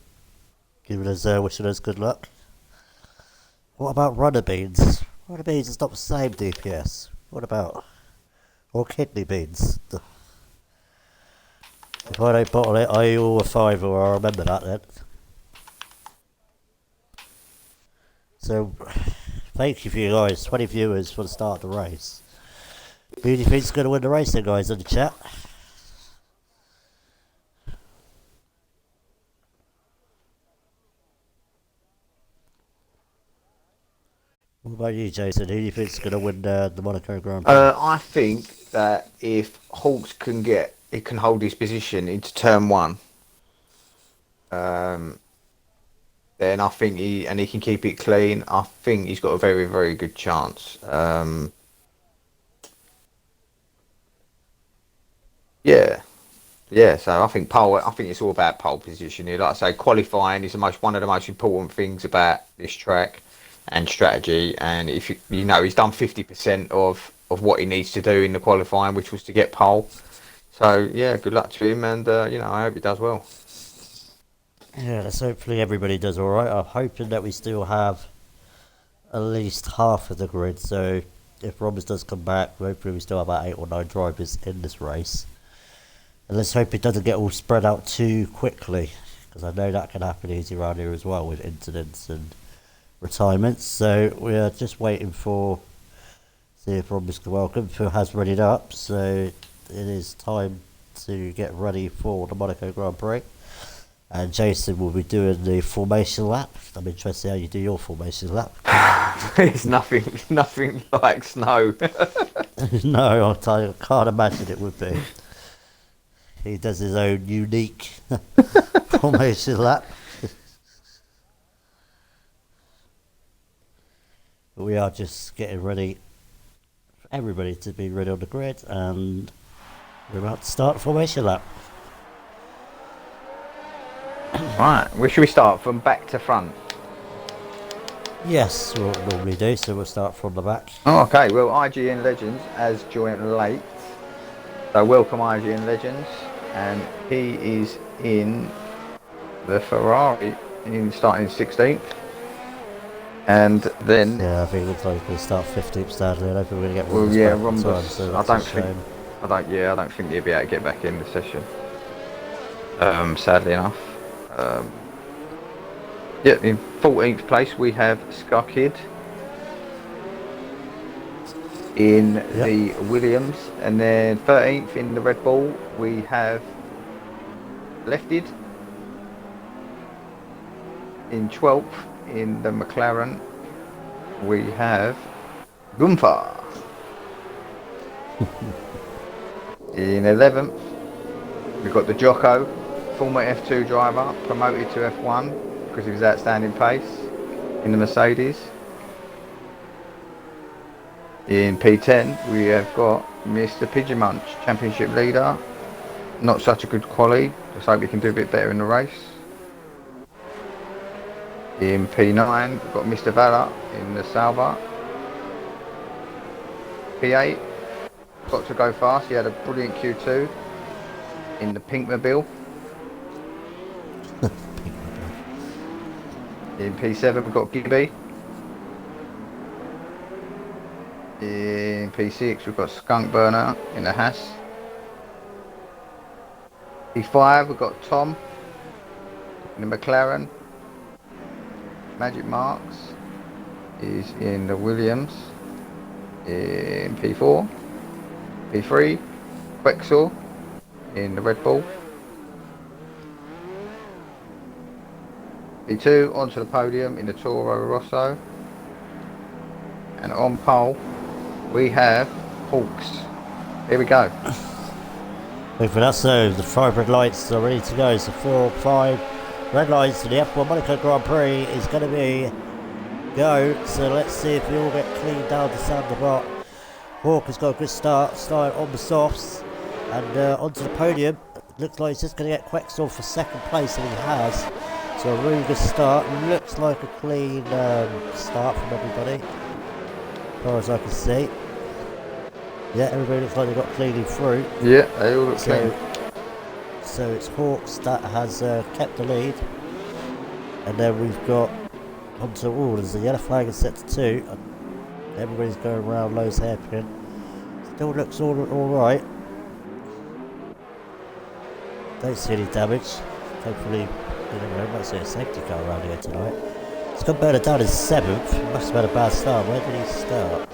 Speaker 1: Giving us, wishing us good luck. What about runner beans? Runner beans is not the same DPS. What about? Or kidney beans? If I don't bottle it, I owe a £5, or I remember that then. So, thank you for you guys. 20 viewers for the start of the race. Who do you think's going to win the race then, guys, in the chat? What about you, Jason? Who do you think's going to win the Monaco Grand Prix?
Speaker 2: I think that if Hawks can hold his position into turn one, then I think he can keep it clean. I think he's got a very, very good chance. Yeah. So I think it's all about pole position here. Like I say, qualifying is one of the most important things about this track and strategy. And if you know, he's done 50% of what he needs to do in the qualifying, which was to get pole. So yeah, good luck to him, and I hope he does well.
Speaker 1: Yeah, let's hopefully everybody does alright. I'm hoping that we still have at least half of the grid, so if Roberts does come back, hopefully we still have about 8 or 9 drivers in this race. And let's hope it doesn't get all spread out too quickly, because I know that can happen easy around here as well with incidents and retirements. So we're just waiting for, see if Roberts can welcome, who has readied up, so it is time to get ready for the Monaco Grand Prix. And Jason will be doing the formation lap. I'm interested how you do your formation lap.
Speaker 2: It's nothing like snow.
Speaker 1: No, I can't imagine it would be. He does his own unique formation lap. We are just getting ready for everybody to be ready on the grid, and we're about to start the formation lap.
Speaker 2: Right, where should we start? From back to front?
Speaker 1: Yes, what we normally do, so we'll start from the back.
Speaker 2: Oh, okay, well, IGN Legends has joined late. So welcome IGN Legends. And he is in the Ferrari, starting 16th. And then...
Speaker 1: Yeah, I think it looks like we're going to start 15th, sadly. I don't think we're going to get
Speaker 2: Well,
Speaker 1: Rhombus
Speaker 2: yeah,
Speaker 1: back in
Speaker 2: Rhombus,
Speaker 1: time, so
Speaker 2: I
Speaker 1: that's
Speaker 2: don't
Speaker 1: a
Speaker 2: think...
Speaker 1: shame.
Speaker 2: I don't think he'll be able to get back in the session. Sadly enough. Yeah, in 14th place we have Scar Kid in the Williams, and then 13th in the Red Bull we have Lefted. In 12th in the McLaren we have Gunther. In 11th we've got the Jocko, former F2 driver, promoted to F1 because of his outstanding pace in the Mercedes. In P10 we have got Mr. Pigeon Munch, championship leader. Not such a good quali, just hope he can do a bit better in the race. In P9 we've got Mr. Valor in the Sauber. P8 got to go fast, he had a brilliant Q2 in the Pinkmobile. In P7 we've got Gibby. In P6 we've got Skunk Burner in the Haas. P5 we've got Tom in the McLaren. Magic Marks is in the Williams. In P4. P3 Quexel in the Red Bull. P2 onto the podium in the Toro Rosso, and on pole we have Hawks. Here we go.
Speaker 1: Wait for that, so the 5 red lights are ready to go. So 4, 5 red lights to the F1 Monaco Grand Prix is going to be go. So let's see if we all get clean down to Sam the Bot. Hawk has got a good start, starting on the softs and onto the podium. Looks like he's just going to get Quexel for second place, and he has. So a really good start. Looks like a clean start from everybody, as far as I can see. Yeah, everybody looks like they got cleanly through.
Speaker 2: Yeah, they all look clean.
Speaker 1: So it's Hawks that has kept the lead. And then we've got onto orders. The yellow flag is set to 2. Everybody's going around Lowe's hairpin. Still looks all right. Don't see any damage. Hopefully, you never know, might see a safety car around here tonight. Scott Bernard down in 7th. Must have had a bad start. Where did he start?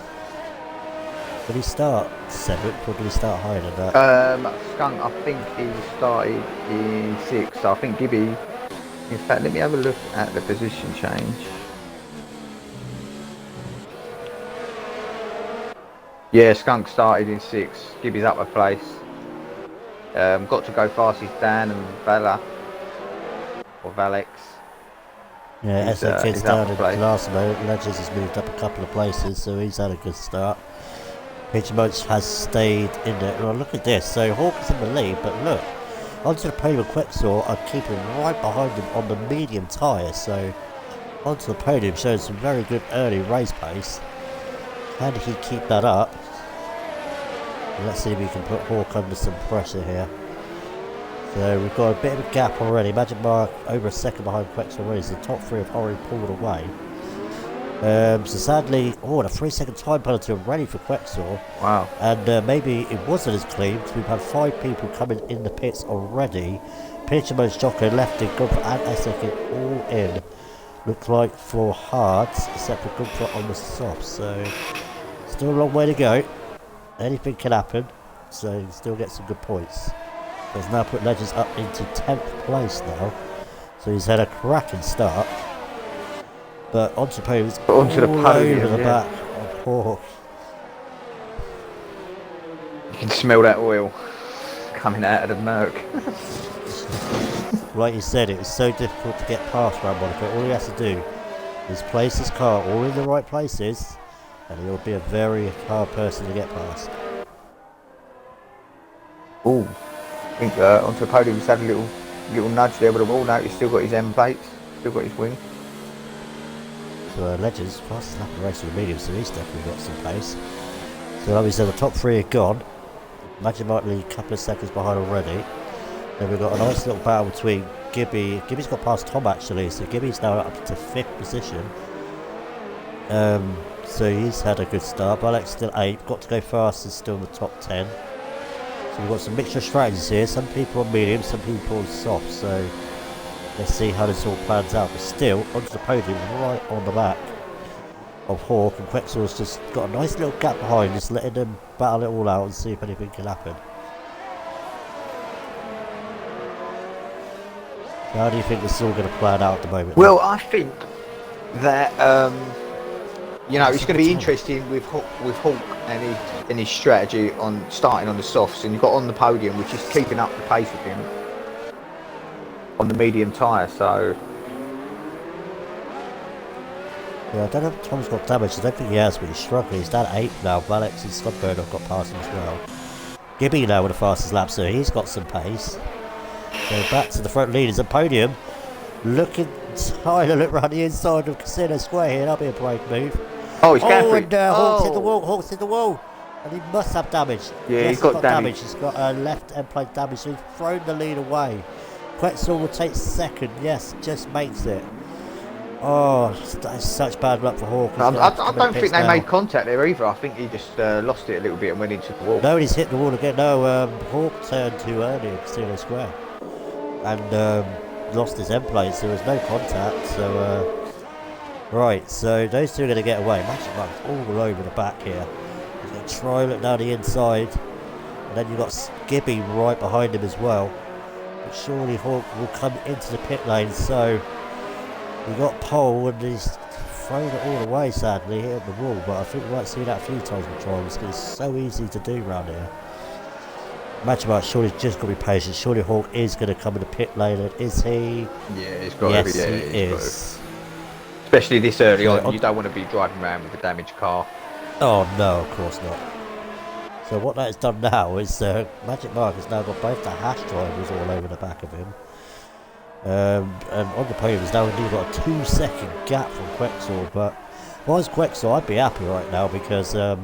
Speaker 1: Did he start 7th or did he start higher than that?
Speaker 2: Skunk, I think he started in 6th. So I think Gibby. In fact, let me have a look at the position change. Yeah, Skunk started in 6th. Gibby's up a place. Got to go fast is Dan and Vala. Or Valex.
Speaker 1: Yeah, SO Kid's down in the last moment. Ledgers has moved up a couple of places, so he's had a good start. Pigeon Munch has stayed in there. Well, look at this. So Hawk is in the lead, but look. Onto the podium, Quexel are keeping right behind him on the medium tyre. So onto the podium, showing some very good early race pace. Can he keep that up? Let's see if we can put Hawk under some pressure here. So we've got a bit of a gap already. Magic Mark over a second behind Quexel already. So the top 3 have already pulled away. So sadly, the 3-second time penalty already for Quexel.
Speaker 2: Wow.
Speaker 1: And maybe it wasn't as clean because we've had 5 people coming in the pits already. Pitcherman's Jocko, Lefty, Gunther and Essekin all in. Looks like for hards, except for Gunther on the soft. So still a long way to go. Anything can happen. So you can still get some good points. Has now put Legends up into 10th place now. So he's had a cracking start. But onto the podium,
Speaker 2: onto the podium,
Speaker 1: over the
Speaker 2: yeah.
Speaker 1: back of Hawk.
Speaker 2: You can smell that oil coming out of the Merc.
Speaker 1: Like you said, it was so difficult to get past around Monaco. All he has to do is place his car all in the right places, and he'll be a very hard person to get past.
Speaker 2: Oh, I think onto the podium he's had a little nudge there with the wall. Now he's still got his M plates, still got his wing.
Speaker 1: So Legends, fastest lap of the race with the medium, so he's definitely got some pace. So like we said, the top three are gone. Magic Martley a couple of seconds behind already. Then we've got a nice little battle between Gibby. Gibby's got past Tom actually, so Gibby's now up to 5th position. So he's had a good start. Balek's still 8th, got to go fast, is still in the top 10. So we've got some mixture of strategies here. Some people on medium, some people on soft. So let's see how this all plans out. But still, onto the podium, right on the back of Hawk, and Quexel's just got a nice little gap behind, just letting them battle it all out and see if anything can happen. So how do you think this is all going to plan out at the moment?
Speaker 2: Well, I think that you know, it's going to be interesting with Hawk and his strategy on starting on the softs, and you've got on the podium, which is keeping up the pace with him on the medium tyre. So
Speaker 1: yeah, I don't know if Tom's got damage. I don't think he has, but he's struggling. He's down 8 now. Alex and Scott have got past him as well. Gibby now with the fastest lap, so he's got some pace. So back to the front leaders at podium. Trying to look around the inside of Casino Square here. That'll be a brave move.
Speaker 2: oh, he's going for it.
Speaker 1: And Hawk's hit the wall. Hawk's hit the wall. And he must have damage.
Speaker 2: Yeah,
Speaker 1: yes,
Speaker 2: he's got damage.
Speaker 1: He's got left end plate damage, so he's thrown the lead away. Quetzal will take second. Yes, just makes it. Oh, that's such bad luck for Hawk.
Speaker 2: I don't think they made contact there either. I think he just lost it a little bit and went into the wall.
Speaker 1: No, he's hit the wall again. No, Hawk turned too early at Casino Square. And lost his end plate, so there was no contact. So, right, so those two are going to get away. Magic Mark's all over the back here. He's going to try and look down the inside. And then you've got Gibby right behind him as well. But surely Hawk will come into the pit lane, so we got pole and he's thrown it all away, sadly, hit the wall. But I think we might see that a few times in trials because it's so easy to do around here. Magic Mark surely just got to be patient. Surely Hawk is going to come in the pit lane, and is he?
Speaker 2: Yeah, he's got
Speaker 1: yes,
Speaker 2: to be. Yeah,
Speaker 1: he is.
Speaker 2: Especially this early on, you don't want to be driving around with a damaged car.
Speaker 1: Oh no, of course not. So what that has done now is Magic Mark has now got both the hash drivers all over the back of him. And on the podium has now indeed got a 2-second gap from Quexel. But if I was Quexel, I'd be happy right now because the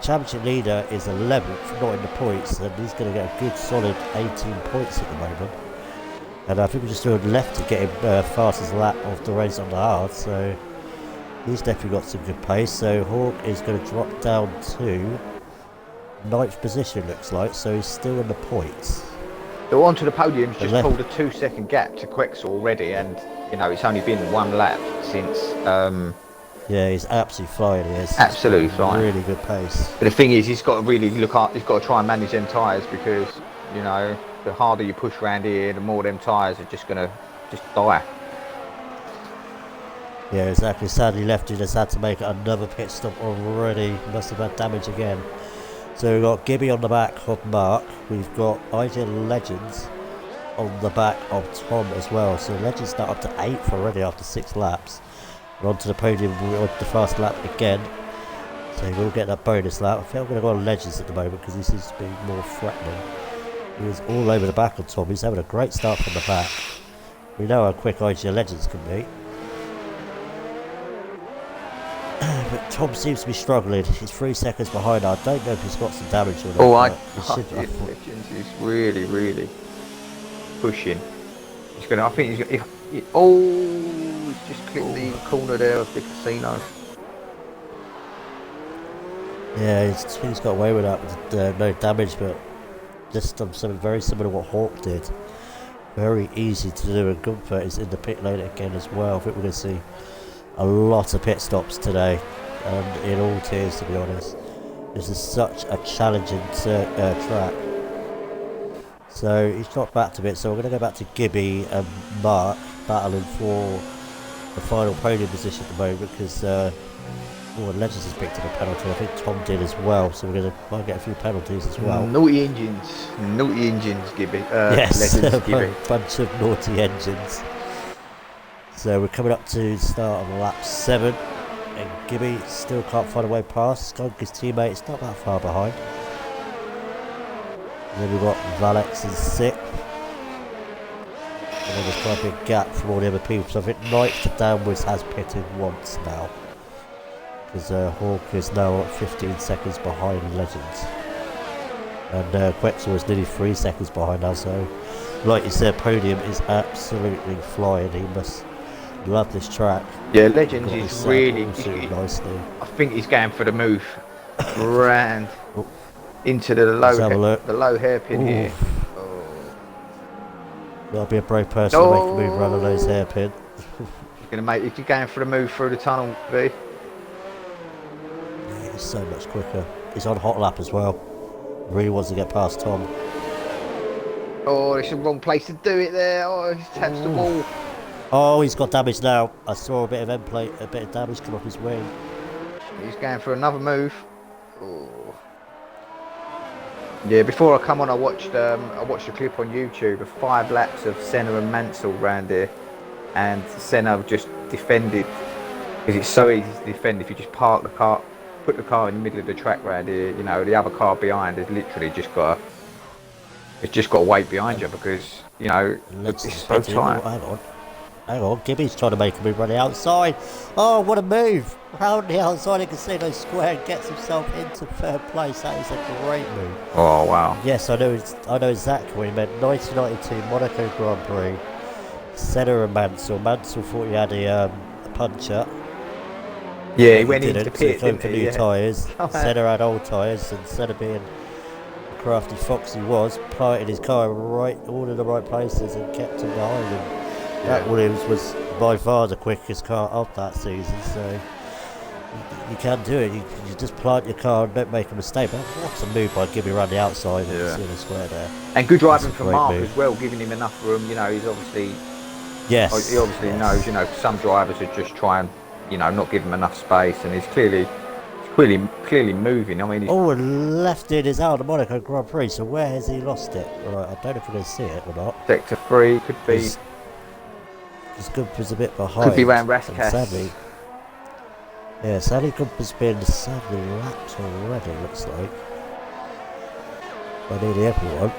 Speaker 1: championship leader is 11th, not in the points, and he's going to get a good solid 18 points at the moment. And I think we're just doing left to get him fastest lap of the race on the hard, so he's definitely got some good pace. So Hawk is going to drop down to 9th position, looks like, so he's still in the points.
Speaker 2: So onto the podium, he's just pulled a 2-second gap to Quexel already, and you know it's only been one lap since.
Speaker 1: Yeah, he's absolutely flying. He is.
Speaker 2: Absolutely flying.
Speaker 1: Really good pace.
Speaker 2: But the thing is, he's got to really look up. He's got to try and manage them tyres because you know the harder you push around here, the more them tyres are just gonna die.
Speaker 1: Yeah, exactly. Sadly, Lefty just had to make another pit stop already. Must have had damage again. So we've got Gibby on the back of Mark. We've got IG Legends on the back of Tom as well. So Legends now up to 8th already after 6 laps. And onto the podium with the fast lap again. So we'll get that bonus lap. I think I'm going to go on Legends at the moment because he seems to be more threatening. He was all over the back of Tom. He's having a great start from the back. We know how quick IG Legends can be. But Tom seems to be struggling. He's 3 seconds behind. I don't know if he's got some damage or not.
Speaker 2: Oh,
Speaker 1: Legends
Speaker 2: is really pushing. He's gonna. I think he's gonna. He's just clipped the corner there of the casino.
Speaker 1: Yeah, he's got away with that with no damage, but just something very similar to what Hawk did. Very easy to do, and Gunther is in the pit lane again as well. I think we're going to see a lot of pit stops today, and in all tiers, to be honest. This is such a challenging track. So he's dropped back a bit, so we're going to go back to Gibby and Mark battling for the final podium position at the moment because Legends has picked up a penalty. I think Tom did as well, so we're going to might get a few penalties as well.
Speaker 2: Naughty engines, Gibby.
Speaker 1: Yes,
Speaker 2: Legends, Gibby.
Speaker 1: a bunch of naughty engines. So we're coming up to the start of lap 7, and Gibby still can't find a way past. Skunk, his teammate, is not that far behind. And then we've got Valex in 6th. And then there's quite a big gap from all the other people. So I think Knight to downwards has pitted once now. Because Hawk is now 15 seconds behind Legends. And Quetzal is nearly 3 seconds behind now. So, like you said, podium is absolutely flying. He must love this track.
Speaker 2: Yeah, Legends is really
Speaker 1: nicely.
Speaker 2: I think he's going for the move. Grand. Into the low hairpin here. Oh.
Speaker 1: Gotta be a brave person to make a move around those hairpin.
Speaker 2: If you're going for the move through the tunnel, B.
Speaker 1: Yeah, he's so much quicker. He's on hot lap as well. Really wants to get past Tom.
Speaker 2: Oh, it's the wrong place to do it there. Oh, he's tapped the wall.
Speaker 1: Oh, he's got damage now. I saw a bit of end plate, a bit of damage come off his wing.
Speaker 2: He's going for another move. Oh. Yeah, before I come on, I watched a clip on YouTube of 5 laps of Senna and Mansell round here, and Senna just defended because it's so easy to defend if you just park the car, put the car in the middle of the track round here. You know, the other car behind has literally just got to wait behind you because you know it's so tight.
Speaker 1: Hang on, Gibby's trying to make him run the outside. Oh, what a move! Round the outside in Casino Square and gets himself into 3rd place. That is a great move.
Speaker 2: Oh wow!
Speaker 1: Yes, I know exactly what he meant. 1992 Monaco Grand Prix. Senna and Mansell. Mansell thought he had a puncher.
Speaker 2: Yeah, he went into the pit,
Speaker 1: so for new tyres. Senna had old tyres, and Senna being the crafty fox he was, planted his car all in the right places and kept him behind him. That Williams was by far the quickest car of that season, so you can do it. You just plant your car and don't make a mistake. But what's a move by Gibby around the outside and in the square there.
Speaker 2: And good driving from Mark as well, giving him enough room. You know, he's obviously he obviously knows. You know, some drivers would just try and not give him enough space, and he's clearly moving. I mean,
Speaker 1: and left in is out of the Monaco Grand Prix. So where has he lost it? Right, I don't know if we're going to see it or not.
Speaker 2: Sector 3 could be.
Speaker 1: His Gumper's a bit behind.
Speaker 2: Could be around Rascasse.
Speaker 1: Sadly Gumper's been 7 laps already, looks like. By nearly everyone.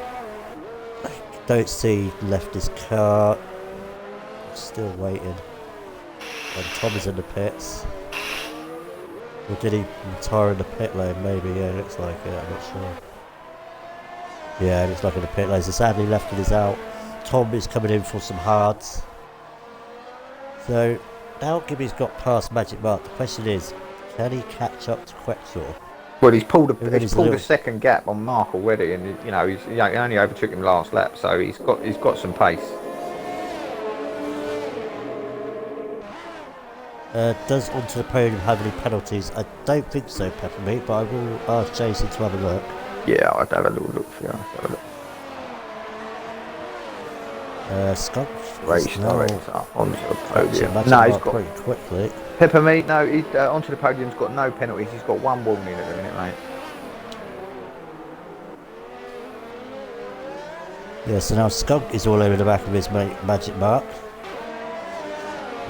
Speaker 1: I don't see left his car. Still waiting. And Tom is in the pits. Or did he retire in the pit lane? Maybe, yeah, looks like it, I'm not sure. Yeah, looks like in the pit lane. So sadly Lefton is out. Tom is coming in for some hards. So now Gibby's got past Magic Mark. The question is, can he catch up to Quetzal?
Speaker 2: Well, he's pulled a second gap on Mark already, and he only overtook him last lap, so he's got some pace.
Speaker 1: Does Onto the Podium have any penalties? I don't think so, Peppermeat, but I will ask Jason to have a look.
Speaker 2: Yeah, I'd have a little look for you.
Speaker 1: Skunk
Speaker 2: race onto the podium.
Speaker 1: No, he's got pretty quickly.
Speaker 2: Peppermeat, no, onto the podium's got no penalties. He's got 1 warning at the minute, mate.
Speaker 1: Yeah, so now Skunk is all over the back of his Magic Mark.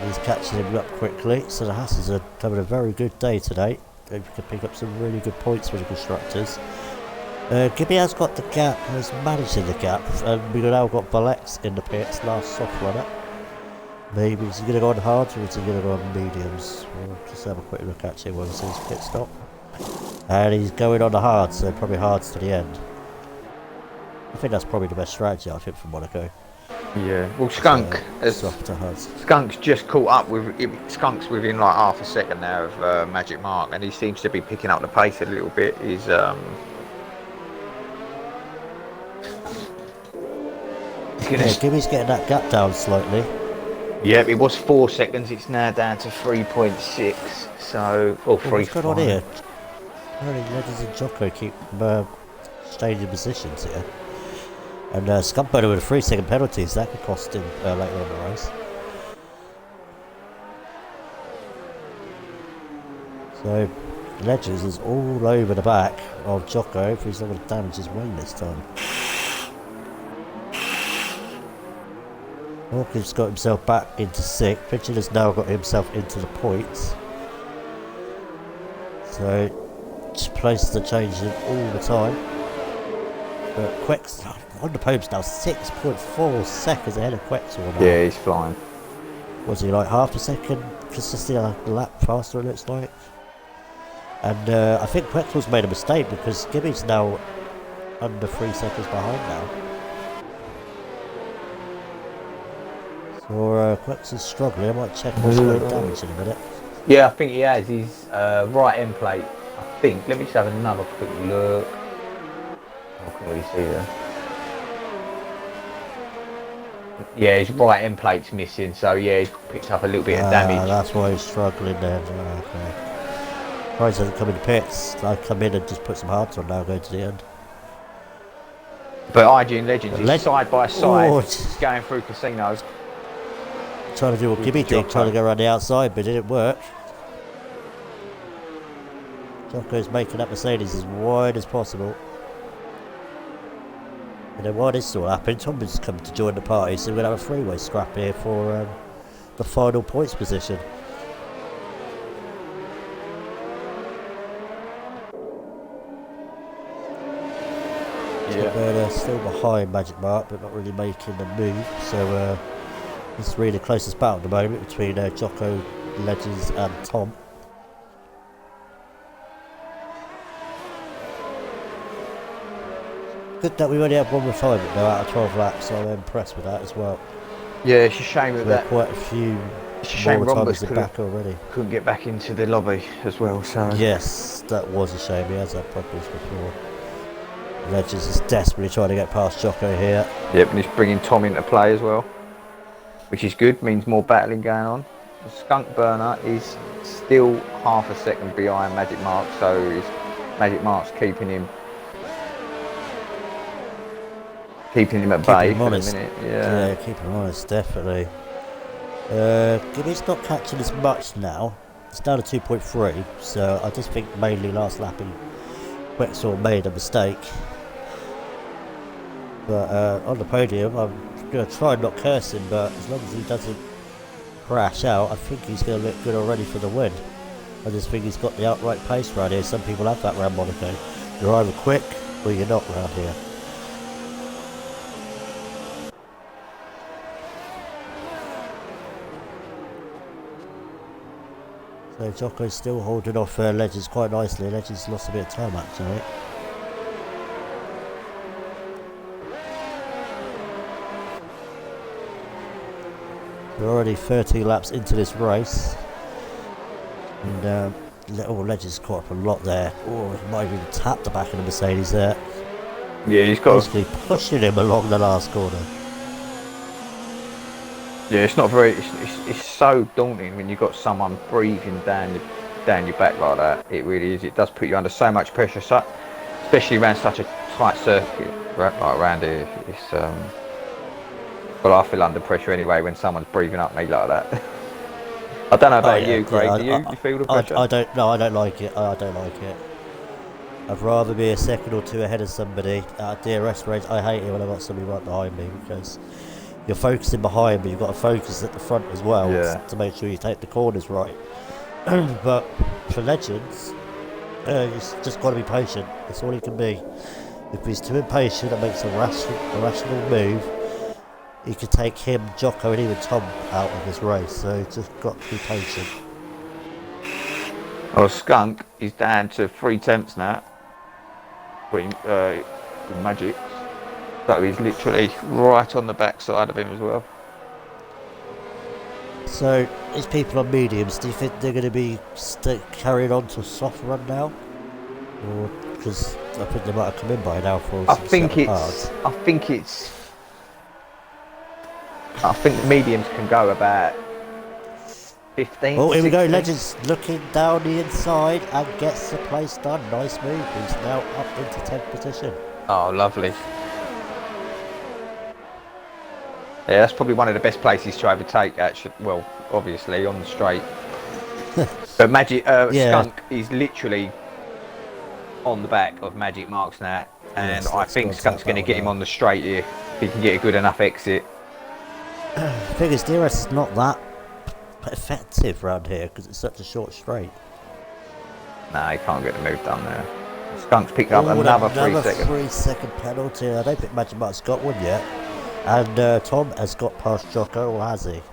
Speaker 1: He's catching him up quickly. So the Hasses are having a very good day today. They can pick up some really good points for the constructors. Gibby has got the gap, has managed in the gap, and we've now got Valex in the pits, last soft runner. Maybe is he going to go on hards or is he going to go on mediums? We'll just have a quick look at him when we see his pit stop. And he's going on the hards, so probably hards to the end. I think that's probably the best strategy, I think, for Monaco.
Speaker 2: Yeah, well, Skunk's just caught up with Skunk's within like half a second now of Magic Mark, and he seems to be picking up the pace a little bit. He's
Speaker 1: Gibby's getting that gap down slightly.
Speaker 2: Yeah, it was 4 seconds. It's now down to 3.6. So, or 3.5.
Speaker 1: What's going on here? Apparently, Legends and Jocko keep staying in positions here. And Scumbunner with a 3-second penalty, so that could cost him later on the race. So Ledgers is all over the back of Jocko if he's not going to damage his wing this time. Hawkins got himself back into 6th. Pigeon has now got himself into the points. So just places are changing all the time. But Quex on the podium's now 6.4 seconds ahead of Quexel now.
Speaker 2: Yeah, he's flying.
Speaker 1: Was he like half a second consistently a lap faster, it looks like? And I think Quexel's made a mistake because Gibby's now under 3 seconds behind now. So Quexel's struggling. I might check what's going to damage in a minute.
Speaker 2: Yeah, I think he has his right end plate. I think. Let me just have another quick look. I can really see there. Yeah, his right end plate's missing, so yeah, he's picked up a little bit of damage.
Speaker 1: That's why he's struggling then. Okay. Price doesn't come in the pits. I come in and just put some hearts on now, go to the end.
Speaker 2: But IG and Legends is side by side, going through casinos.
Speaker 1: Trying to do what Gibby did, trying to go around the outside, but it didn't work. Jocko's making that Mercedes as wide as possible. And then while this is all happening, Tomlin's come to join the party, so we're going to have a three-way scrap here for the final points position. Yeah. Still behind Magic Mark, but not really making the move, so it's really the closest battle at the moment between Jocko, Legends and Tom. Good that we've only had one refinement though out of 12 laps, so I'm impressed with that as well.
Speaker 2: Yeah, it's a shame that
Speaker 1: quite a few more retirements back already.
Speaker 2: Couldn't get back into the lobby as well, so...
Speaker 1: Yes, that was a shame, he has had problems before. Legends is desperately trying to get past Jocko here.
Speaker 2: Yep, and he's bringing Tom into play as well, which is good, means more battling going on. The Skunk Burner is still half a second behind Magic Mark, so Magic Mark's keeping him at bay for the minute.
Speaker 1: Yeah, keep him honest, definitely. Gibby's not catching as much now. It's down to 2.3, so I just think mainly last lap Quexel made a mistake. But on the podium, I'm going to try and not curse him, but as long as he doesn't crash out, I think he's going to look good already for the win. I just think he's got the outright pace around here. Some people have that around Monaco. You're either quick or you're not around here. So Jocko's still holding off Legends quite nicely. Legends lost a bit of time actually. We're already 30 laps into this race. And Legends caught up a lot there. Oh, he might have even tapped the back of the Mercedes there.
Speaker 2: Yeah, he's got...
Speaker 1: Basically pushing him along the last corner.
Speaker 2: Yeah, it's not very... It's so daunting when you've got someone breathing down your back like that. It really is. It does put you under so much pressure, especially around such a tight circuit like around here. It's well, I feel under pressure anyway when someone's breathing up me like that. I don't know about you, Craig. Do you feel the pressure?
Speaker 1: I don't like it. I don't like it. I'd rather be a second or two ahead of somebody. At DRS range, I hate it when I've got somebody right behind me because you're focusing behind, but you've got to focus at the front as well to make sure you take the corners right. But for Legends, he's just got to be patient. That's all he can be. If he's too impatient and makes a rational move, he could take him, Jocko, and even Tom out of this race. So he's just got to be patient.
Speaker 2: Well, Skunk is down to 3 tenths now. With Magic. So he's literally right on the backside of him as well.
Speaker 1: So, these people on mediums, do you think they're going to be carrying on to a soft run now? Or, because I think they might have come in by now for
Speaker 2: I think the mediums can go about 15.
Speaker 1: Oh, here
Speaker 2: 16.
Speaker 1: we go, Legends looking down the inside and gets the place done. Nice move. He's now up into 10th position.
Speaker 2: Oh, lovely. Yeah, that's probably one of the best places to overtake. Actually, well, obviously on the straight. But
Speaker 1: Yeah,
Speaker 2: Skunk is literally on the back of Magic Marks now, and
Speaker 1: yes,
Speaker 2: I
Speaker 1: let's go
Speaker 2: think
Speaker 1: and tap
Speaker 2: Skunk's going
Speaker 1: that
Speaker 2: to
Speaker 1: one
Speaker 2: get him
Speaker 1: out.
Speaker 2: on the straight here. If he can get a good enough exit.
Speaker 1: The thing is, DRS is not that effective around here because it's such a short straight.
Speaker 2: No, he can't get the move done there. Skunk's picked up
Speaker 1: Oh,
Speaker 2: another
Speaker 1: another
Speaker 2: 3 second.
Speaker 1: 3 second penalty. I don't think Magic Mark's got one yet. And Tom has got past Jocko, or has he? Wait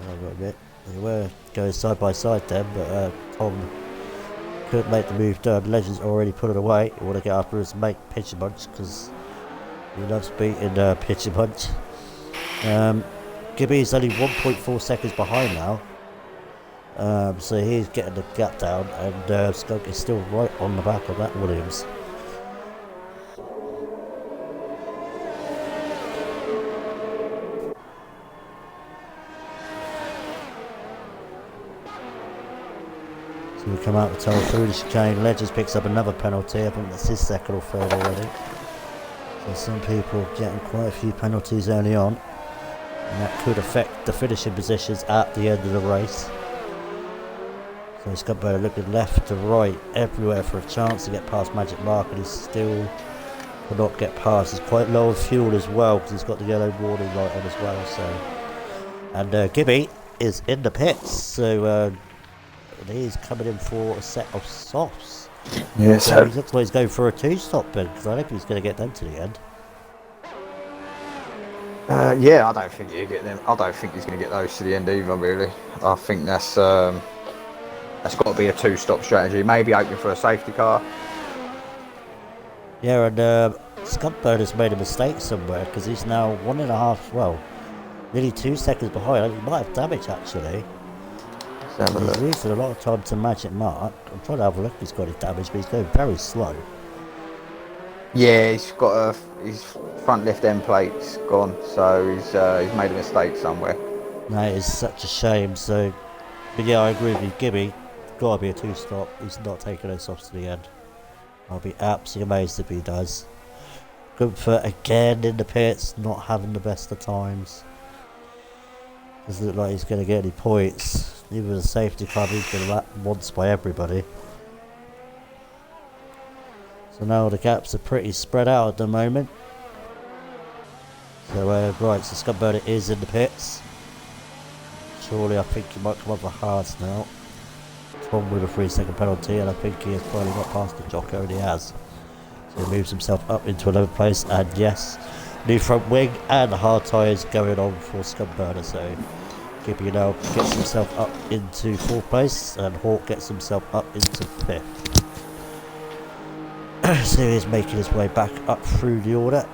Speaker 1: a minute. They were going side by side then, but Tom couldn't make the move done. Legend's already put it away. He want to get after his mate Pitcher Munch because he loves beating Pitcher Munch. Gibby's only 1.4 seconds behind now. So he's getting the gap down, and Skunk is still right on the back of that Williams. So we come out the tunnel through the chicane. Legends picks up another penalty. I think that's his second or third already. So some people getting quite a few penalties early on, and that could affect the finishing positions at the end of the race. So he's got better looking left to right everywhere for a chance to get past Magic Mark, and he still will not get past. He's quite low on fuel as well because he's got the yellow warning light on as well. So, and Gibby is in the pits, so he's coming in for a set of softs.
Speaker 2: Yeah,
Speaker 1: So he looks like he's going for a two-stop then, because I don't think he's going to get them to the end.
Speaker 2: Yeah, I don't think he'll get them. I don't think he's going to get those to the end either. Really, I think that's got to be a two-stop strategy. Maybe open for a safety car.
Speaker 1: Yeah, and Scumpbird has made a mistake somewhere because he's now 1.5, well, nearly 2 seconds behind. I think he might have damage actually.
Speaker 2: Let's have a
Speaker 1: He's
Speaker 2: look.
Speaker 1: losing a lot of time to Magic Mark. I'm trying to have a look if he's got any damage, but he's going very slow.
Speaker 2: Yeah, he's got his front left end plate's gone, so he's made a mistake somewhere.
Speaker 1: That is such a shame. So, but yeah, I agree with you. Gibby, gotta be a two-stop. He's not taking those softs to the end. I'll be absolutely amazed if he does. Comfort again in the pits, not having the best of times. Doesn't look like he's going to get any points. Even with a safety car, he's been lapped once by everybody. So now the gaps are pretty spread out at the moment. So right, so Scumburner is in the pits. Surely I think he might come up the hards now. Tom with a 3-second penalty, and I think he has finally got past the Jocko, and he has. So he moves himself up into 11th place, and yes, new front wing and the hard tyres going on for Scumburner. So Gibby now gets himself up into 4th place, and Hawk gets himself up into 5th. So he's making his way back up through the order.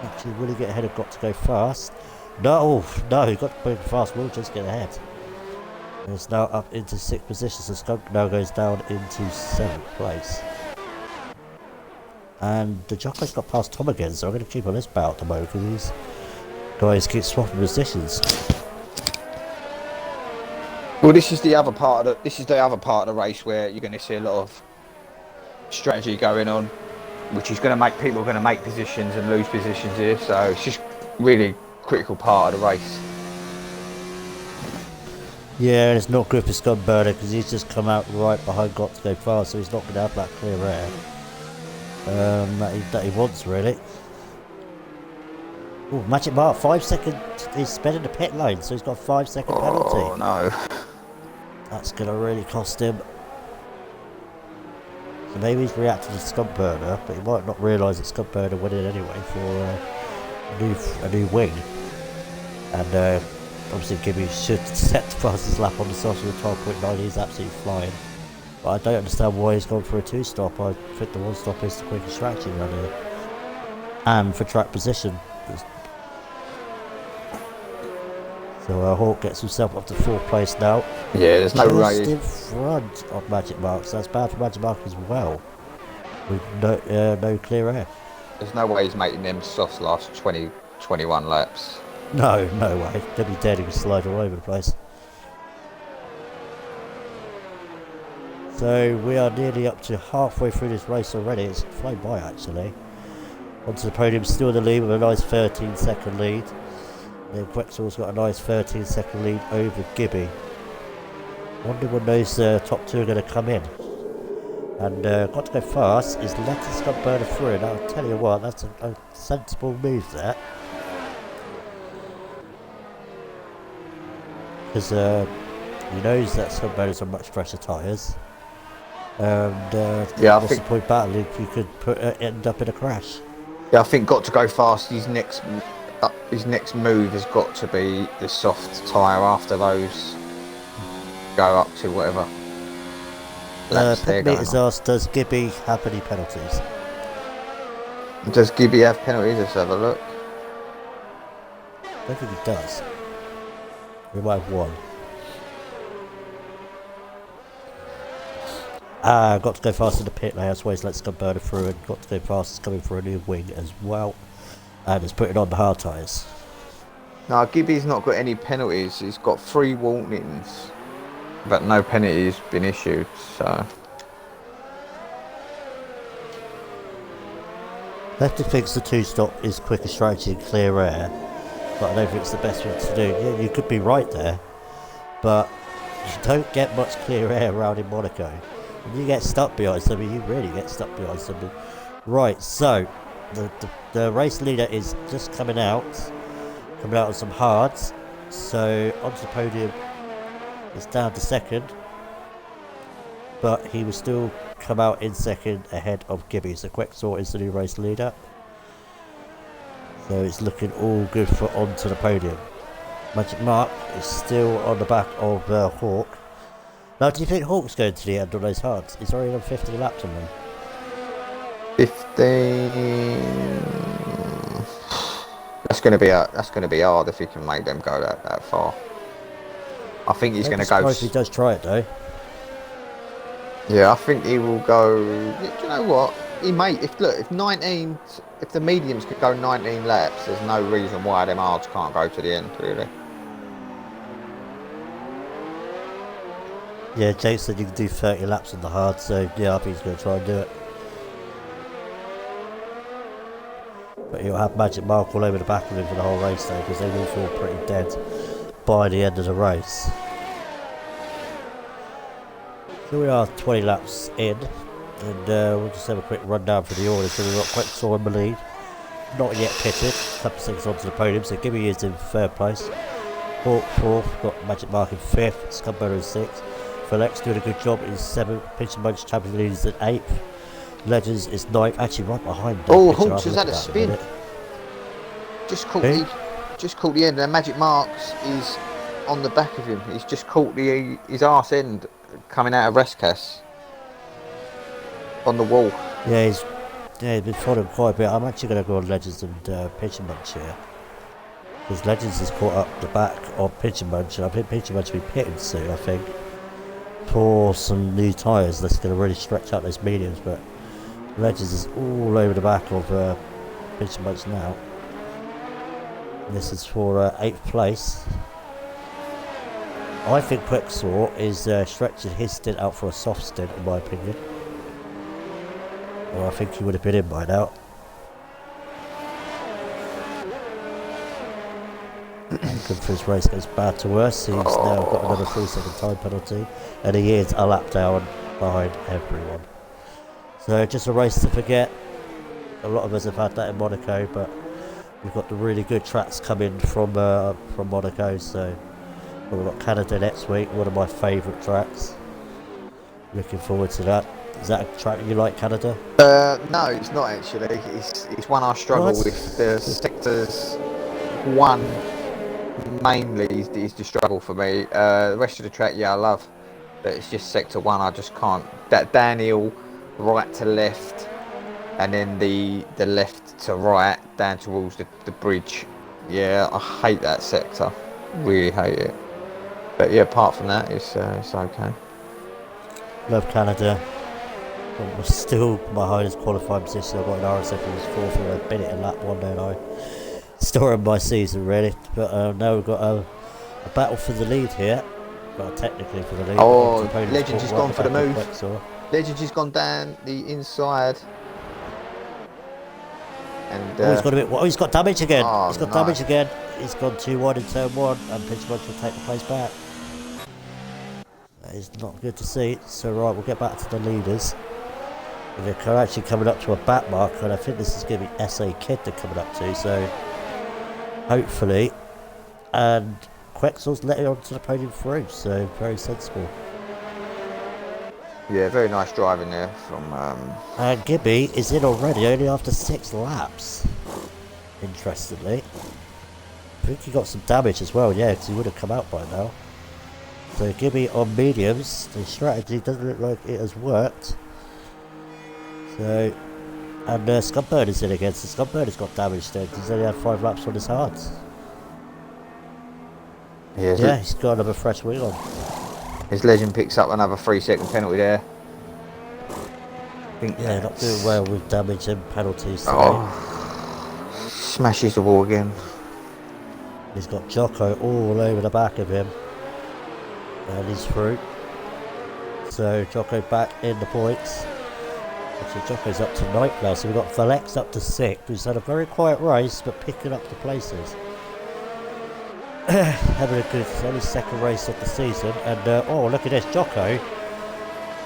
Speaker 1: Actually, will he get ahead of Got to Go Fast? No, he got to go fast, will just get ahead. It's now up into 6th position, so Skunk now goes down into 7th place. And the Jocko's got past Tom again, so I'm going to keep on this bout at the moment because these guys keep swapping positions.
Speaker 2: Well, this is the other part of the race where you're going to see a lot of strategy going on, which is going to make people going to make positions and lose positions here. So it's just really critical part of the race.
Speaker 1: Yeah, and it's not good for Scumburner because he's just come out right behind Got to Go Fast, so he's not going to have that clear air that he wants really. Oh, Magic Mark, 5 second. He's spending the pit lane, so he's got a 5-second penalty.
Speaker 2: Oh no!
Speaker 1: That's going to really cost him. So maybe he's reacted to Scumburner, but he might not realise that Scumburner went in anyway for a new wing. And obviously Gibby should set the fastest lap on the sauce with 12.9. He's absolutely flying. But I don't understand why he's gone for a 2-stop. I think the 1-stop is the quickest strategy around here. And for track position. So Hawk gets himself up to 4th place now.
Speaker 2: Yeah, there's no
Speaker 1: just
Speaker 2: race
Speaker 1: in front of Magic Mark, so that's bad for Magic Mark as well. With no clear air.
Speaker 2: There's no way he's making them softs last 21 laps.
Speaker 1: No way. They'll be dead if he slide all over the place. So we are nearly up to halfway through this race already. It's flown by actually. Onto the podium, still in the lead with a nice 13-second lead. Then Quexor's got a nice 13-second lead over Gibby. Wonder when those top two are going to come in. And got to go fast is Lettuce got Burner through. And I'll tell you what, that's a sensible move there. Because he knows that Scott Burners are much fresher tyres. And
Speaker 2: yeah, I
Speaker 1: what's
Speaker 2: think
Speaker 1: the point battling? You could end up in a crash.
Speaker 2: yeah, I think got to go fast. His next move has got to be the soft tyre after those go up to whatever.
Speaker 1: Peppermeat is asked, does Gibby have any penalties?
Speaker 2: Does Gibby have penalties? Let's have a look.
Speaker 1: I don't think he does. We might have one. Got to go fast in the pit lane, that's why he's let Scott Burner through, and got to go fast is coming for a new wing as well. And he's putting on the hard tyres.
Speaker 2: No, Gibby's not got any penalties. He's got 3 warnings, but no penalties been issued. So
Speaker 1: Lefty thinks the 2-stop is quicker strategy and clear air, but I don't think it's the best thing to do. Yeah, you could be right there, but you don't get much clear air around in Monaco. When you get stuck behind somebody, you really get stuck behind somebody. Right, so the race leader is just coming out on some hards. So onto the podium, it's down to second, but he will still come out in second ahead of Gibby. So Quexor is the new race leader. So it's looking all good for onto the podium. Magic Mark is still on the back of Hawk. Now, do you think Hawk's going to the end on those hards? He's already on 50 laps on them.
Speaker 2: 15. That's going to be hard if he can make them go that far. I think he's going to go.
Speaker 1: If he does try it though.
Speaker 2: Yeah, I think he will go. Do you know what? He may. If the mediums could go 19 laps, there's no reason why them hards can't go to the end, really.
Speaker 1: Yeah, Jake said you can do 30 laps on the hard, so yeah, I think he's going to try and do it. But he'll have Magic Mark all over the back of him for the whole race though, because they will feel pretty dead by the end of the race. So we are 20 laps in, and we'll just have a quick rundown for the order. So we've got Quexor in the lead, not yet pitted, a couple of seconds onto the podium, so Gibby is in third place. Hawk 4th, got Magic Mark in 5th, Scumburner in 6th. Felix doing a good job in 7th, Pinch and Bunch Champion Lead is at 8th. Legends is 9th, actually right behind.
Speaker 2: Oh, Hawks has had a spin. Just caught the end, and Magic Marks is on the back of him. He's just caught his arse end coming out of Rescas on the wall.
Speaker 1: Yeah, he's been following quite a bit. I'm actually going to go on Legends and Pinch and Bunch here. Because Legends is caught up the back of Pinch and Bunch, and I think Pinch and Bunch will be pitting soon, I think. For some new tyres that's going to really stretch out those mediums, but Legends is all over the back of Pinch and Bunch now. And this is for 8th place. I think Quexor is stretching his stint out for a soft stint, in my opinion. Or I think he would have been in by now. For his race goes bad to worse. He's now got another 3-second time penalty, and he is a lap down behind everyone. So just a race to forget. A lot of us have had that in Monaco, but we've got the really good tracks coming from Monaco. So we've got Canada next week, one of my favourite tracks. Looking forward to that. Is that a track you like, Canada?
Speaker 2: No, it's not actually. It's one I struggle with. The sectors 1 mainly is the struggle for me. The rest of the track, yeah, I love, but it's just sector 1. I just can't. That downhill, right to left, and then the left to right down towards the bridge. Yeah, I hate that sector. Really hate it. But yeah, apart from that, it's okay.
Speaker 1: Love Canada. Still my highest qualifying position. I've got an RSF who was 4th, and I've been it in lap 1 there now. Still in my season really, but now we've got a battle for the lead here. Well, technically for the lead.
Speaker 2: Oh, Legends has gone for the move. Legends has gone down the inside, And
Speaker 1: Oh, he's got a bit. Oh, he's got damage again.
Speaker 2: Oh,
Speaker 1: He's got
Speaker 2: nice.
Speaker 1: damage again. He's gone 2-1 in turn 1, and Pitch Munch will take the place back. That is not good to see. So right, we'll get back to the leaders. And they're actually coming up to a back marker, and I think this is going to be SA Kid they're coming up to. So hopefully, and Quexel's letting onto the podium through. So very sensible.
Speaker 2: Yeah, very nice driving there from.
Speaker 1: And Gibby is in already, only after 6 laps. Interestingly. I think he got some damage as well, yeah, because he would have come out by now. So Gibby on mediums. The strategy doesn't look like it has worked. So, and Scumbird is in again. So Scumbird has got damage there because he's only had 5 laps on his hards. Yeah, he's got another fresh wheel on.
Speaker 2: His Legend picks up another 3-second penalty there.
Speaker 1: Yeah, not doing well with damage and penalties today.
Speaker 2: Oh, smashes the wall again.
Speaker 1: He's got Jocko all over the back of him. And he's through. So Jocko back in the points. Actually, Jocko's up to 9th now, so we've got Valex up to 6th, who's had a very quiet race, but picking up the places. Having a good, only 2nd race of the season. And, oh, look at this, Jocko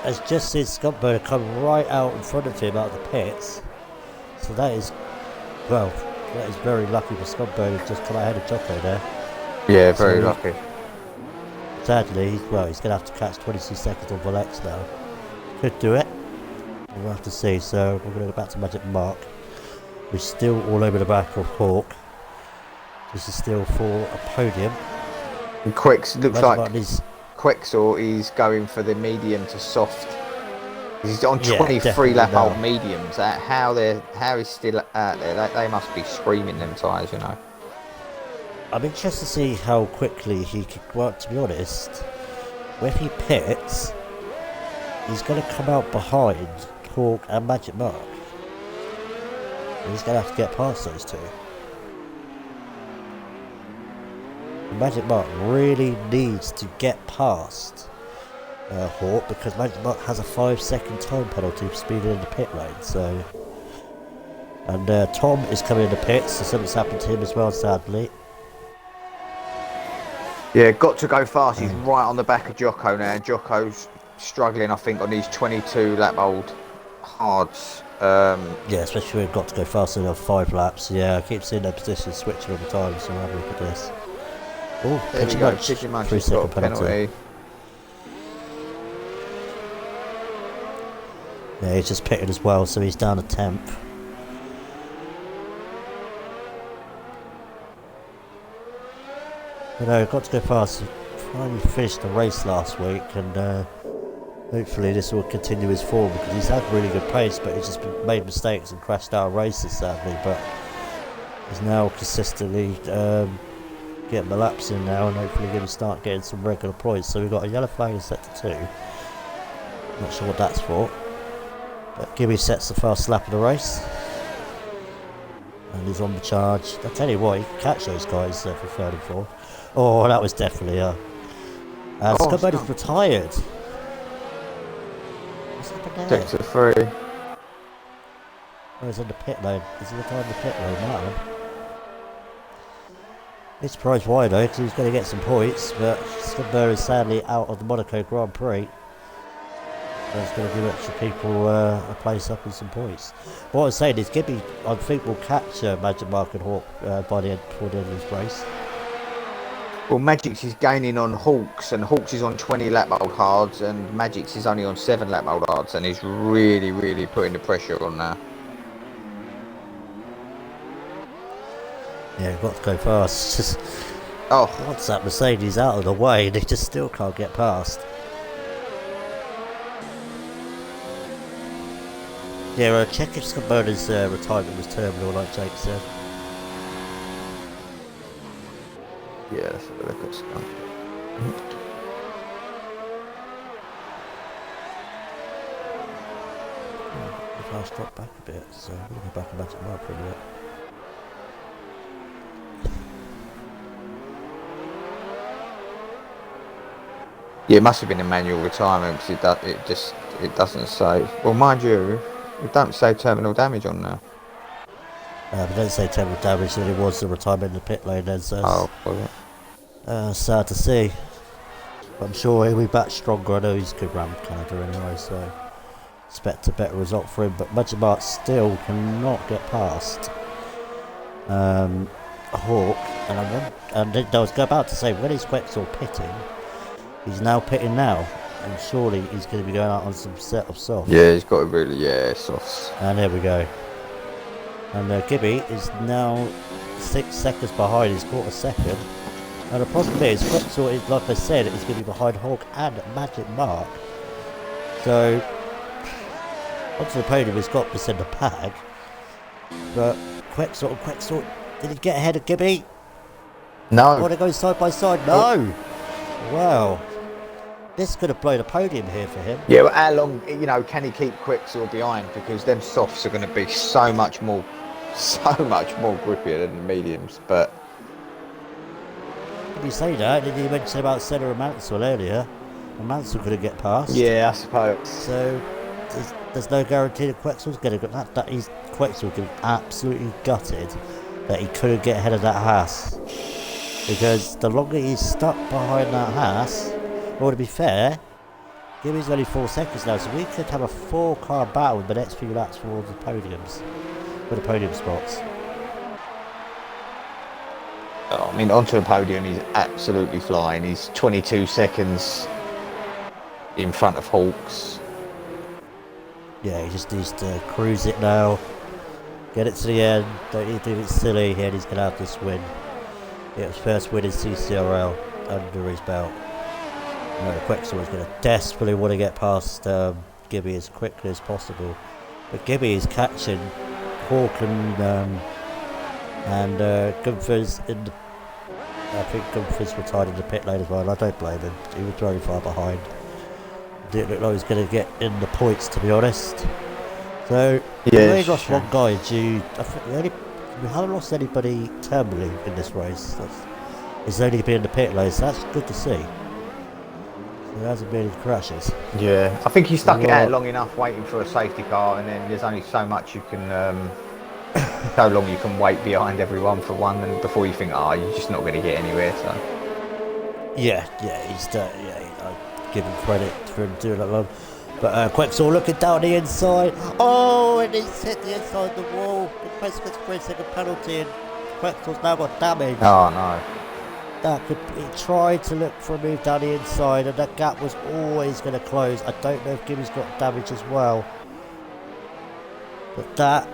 Speaker 1: has just seen Scumbird come right out in front of him out of the pits. So that is, well, that is very lucky for Scumbird to just come ahead of Jocko there.
Speaker 2: Yeah, very lucky.
Speaker 1: Sadly, well, he's going to have to catch 22 seconds on Valex now. Could do it. We'll have to see. So we're going to go back to Magic Mark. We're still all over the back of Hawk. This is still for a podium.
Speaker 2: And Quex looks
Speaker 1: Magic
Speaker 2: like Quexel is going for the medium to soft. He's on 23 lap old mediums. How he's still out there? They must be screaming them tyres, you know.
Speaker 1: I'm interested to see how quickly he could. Well, to be honest, when he pits, he's going to come out behind Hawk and Magic Mark. And he's going to have to get past those two. Magic Mark really needs to get past Hawk because Magic Mark has a 5-second time penalty for speeding in the pit lane. So, and Tom is coming in the pits, so something's happened to him as well, sadly.
Speaker 2: Yeah, got to go fast. He's right on the back of Jocko now. Jocko's struggling, I think, on these 22 lap old hards.
Speaker 1: Yeah, especially when we've got to go faster than 5 laps. Yeah, I keep seeing their position switching all the time, so we'll have a look at this. Oh,
Speaker 2: there we go. Pigeon Munch has got a penalty.
Speaker 1: Yeah, he's just pitted as well, so he's down to 10th. You know, got to go fast. Finally finished the race last week, and hopefully this will continue his form because he's had really good pace, but he's just made mistakes and crashed out of races, sadly. But he's now consistently getting the laps in now, and hopefully going to start getting some regular points. So we've got a yellow flag set to 2. Not sure what that's for. But Gibby sets the first lap of the race. And he's on the charge. I tell you what, you can catch those guys for 3rd and 4th. Oh, that was definitely Scumbird is retired. What's happened there?
Speaker 2: Sector 3.
Speaker 1: Oh, he's on the pit lane. Is he retired in the pit lane now? He's surprised why though, because he's going to get some points, but Scumbird is sadly out of the Monaco Grand Prix. That's going to give extra people a place up and some points. What I was saying is Gibby, I think, will catch Magic Mark and Hawk before the end of this race.
Speaker 2: Well, Magix is gaining on Hawks, and Hawks is on 20 lap old hards, and Magix is only on 7 lap old hards, and he's really, really putting the pressure on now.
Speaker 1: Yeah, got to go fast. Just,
Speaker 2: oh,
Speaker 1: once that Mercedes out of the way, they just still can't get past. Yeah, check if Scumbirder's retirement was terminal, like Jake said.
Speaker 2: yeah, let's have a look at Scum.
Speaker 1: If I drop back a bit, so we'll go back and Magic Mark for a minute.
Speaker 2: Yeah, it must have been a manual retirement because it doesn't say. Well, mind you, it don't say terminal damage on there.
Speaker 1: But don't say temporary damage, then it was the retirement in the pit lane then, so
Speaker 2: Oh, was it?
Speaker 1: sad to see. But I'm sure he'll be back stronger. I know he's a good round Canada anyway, so expect a better result for him. But Magic Mark still cannot get past Hawk, and I was about to say, when is Quexel pitting? He's now pitting now, and surely he's going to be going out on some set of soft.
Speaker 2: Yeah, he's got a really, softs.
Speaker 1: And there we go. And Gibby is now 6 seconds behind. He's caught a second. And the problem is, Quexel is, like I said, is going to be behind Hawk and Magic Mark. So, onto the podium, he's got this in the bag. But Quexel, did he get ahead of Gibby?
Speaker 2: No.
Speaker 1: Or they go side by side? No! Wow. This could have blown a podium here for him.
Speaker 2: Yeah, but how long, can he keep Quexel behind? Because them softs are going to be so much more grippier than the mediums. But
Speaker 1: Did you say that? Did you mention about Senna and Mansell earlier? And Mansell couldn't get past.
Speaker 2: yeah, I suppose.
Speaker 1: So there's no guarantee that Quexel's going to get that. Quexel can be absolutely gutted that he couldn't get ahead of that Haas. Because the longer he's stuck behind that Haas, well, to be fair, Gibby's only 4 seconds now, so we could have a 4-car battle in the next few laps for the podiums, for the podium spots.
Speaker 2: Oh, I mean, onto the podium, he's absolutely flying. He's 22 seconds in front of Hawks.
Speaker 1: Yeah, he just needs to cruise it now, get it to the end, don't need to do it silly, and he's going to have this win. It was first win in CCRL under his belt. No, Quexel is going to desperately want to get past Gibby as quickly as possible. But Gibby is catching Hawk and Gunther's in the... I think Gunther's retired in the pit lane as well. I don't blame him. He was very far behind. Didn't look like he was going to get in the points, to be honest. So, we only lost one guy due... We haven't lost anybody terminally in this race. It's only been in the pit lane, so that's good to see. There hasn't been any crashes.
Speaker 2: Yeah, I think he stuck it out long enough waiting for a safety car, and then there's only so much you can... so long you can wait behind everyone for one, and before you think, you're just not going to get anywhere, so...
Speaker 1: Yeah, I give him credit for him doing that long. But Quexel looking down the inside. Oh, and he's hit the inside of the wall. The Quexel gets a 3-second penalty, and Quexel's now got damage.
Speaker 2: Oh, no.
Speaker 1: He tried to look for a move down the inside, and that gap was always going to close. I don't know if Gibby's got damage as well. But that,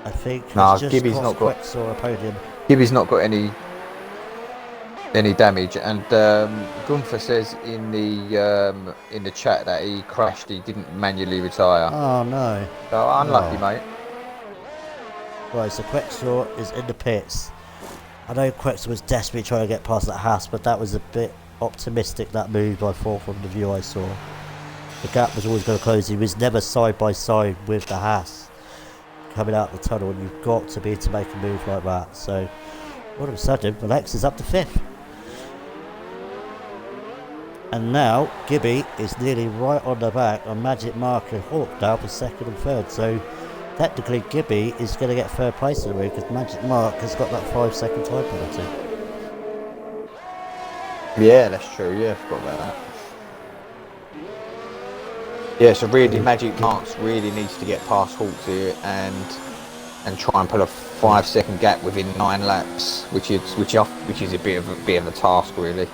Speaker 1: I think, has just
Speaker 2: Gibby's
Speaker 1: cost
Speaker 2: not got
Speaker 1: Quexel a podium.
Speaker 2: Gibby's not got any damage, and Gunther says in the chat that he crashed. He didn't manually retire.
Speaker 1: Oh no!
Speaker 2: So unlucky, mate.
Speaker 1: Right, so Quexel is in the pits. I know Quexel was desperately trying to get past that Haas, but that was a bit optimistic, that move, I thought, from the view I saw. The gap was always going to close. He was never side by side with the Haas coming out the tunnel, and you've got to be able to make a move like that. So all of a sudden, Alex is up to 5th. And now Gibby is nearly right on the back on Magic Mark and Hawk now for 2nd and 3rd. So technically Gibby is going to get 3rd place in the week because Magic Mark has got that 5-second time penalty.
Speaker 2: Yeah, that's true. Yeah, I forgot about that. Yeah, so really Magic Marks really needs to get past Hawks here and try and pull a 5-second gap within 9 laps, which is a bit of a task really.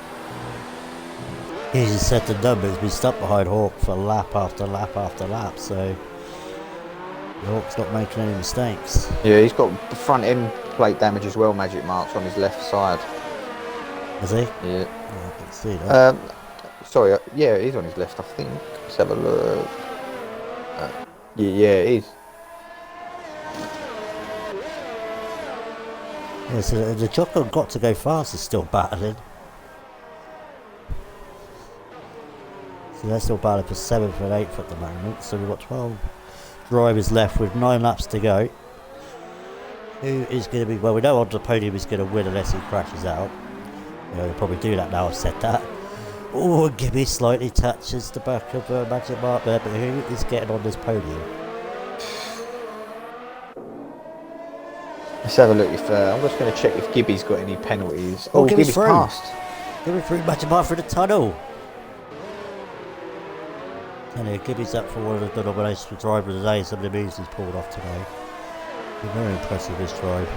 Speaker 1: He just said the numbers, been stuck behind Hawk for lap after lap after lap, so Hawk's not making any mistakes.
Speaker 2: Yeah, he's got front end plate damage as well, Magic Marks, on his left side.
Speaker 1: Is he?
Speaker 2: Yeah.
Speaker 1: Oh, I can see that.
Speaker 2: Sorry, yeah, he's on his left, I think. Let's have a look. Yeah, it is.
Speaker 1: Yeah, so the Jocko got to go fast is still battling. So they're still battling for 7th and 8th at the moment. So we've got 12 drivers left with 9 laps to go. Who is going to be... Well, we know on the podium is going to win unless he crashes out. He'll probably do that now I've said that. Oh, Gibby slightly touches the back of Magic Mark there, but who is getting on this podium?
Speaker 2: Let's have a look if I'm just going to check if Gibby's got any penalties. Oh,
Speaker 1: Gibby's
Speaker 2: Gibby's
Speaker 1: through.
Speaker 2: passed.
Speaker 1: Gibby through Magic Mark through the tunnel. Anyway, Gibby's up for one of the nominations for driver of the day. Some of the moves he's pulled off today. Very impressive, this drive.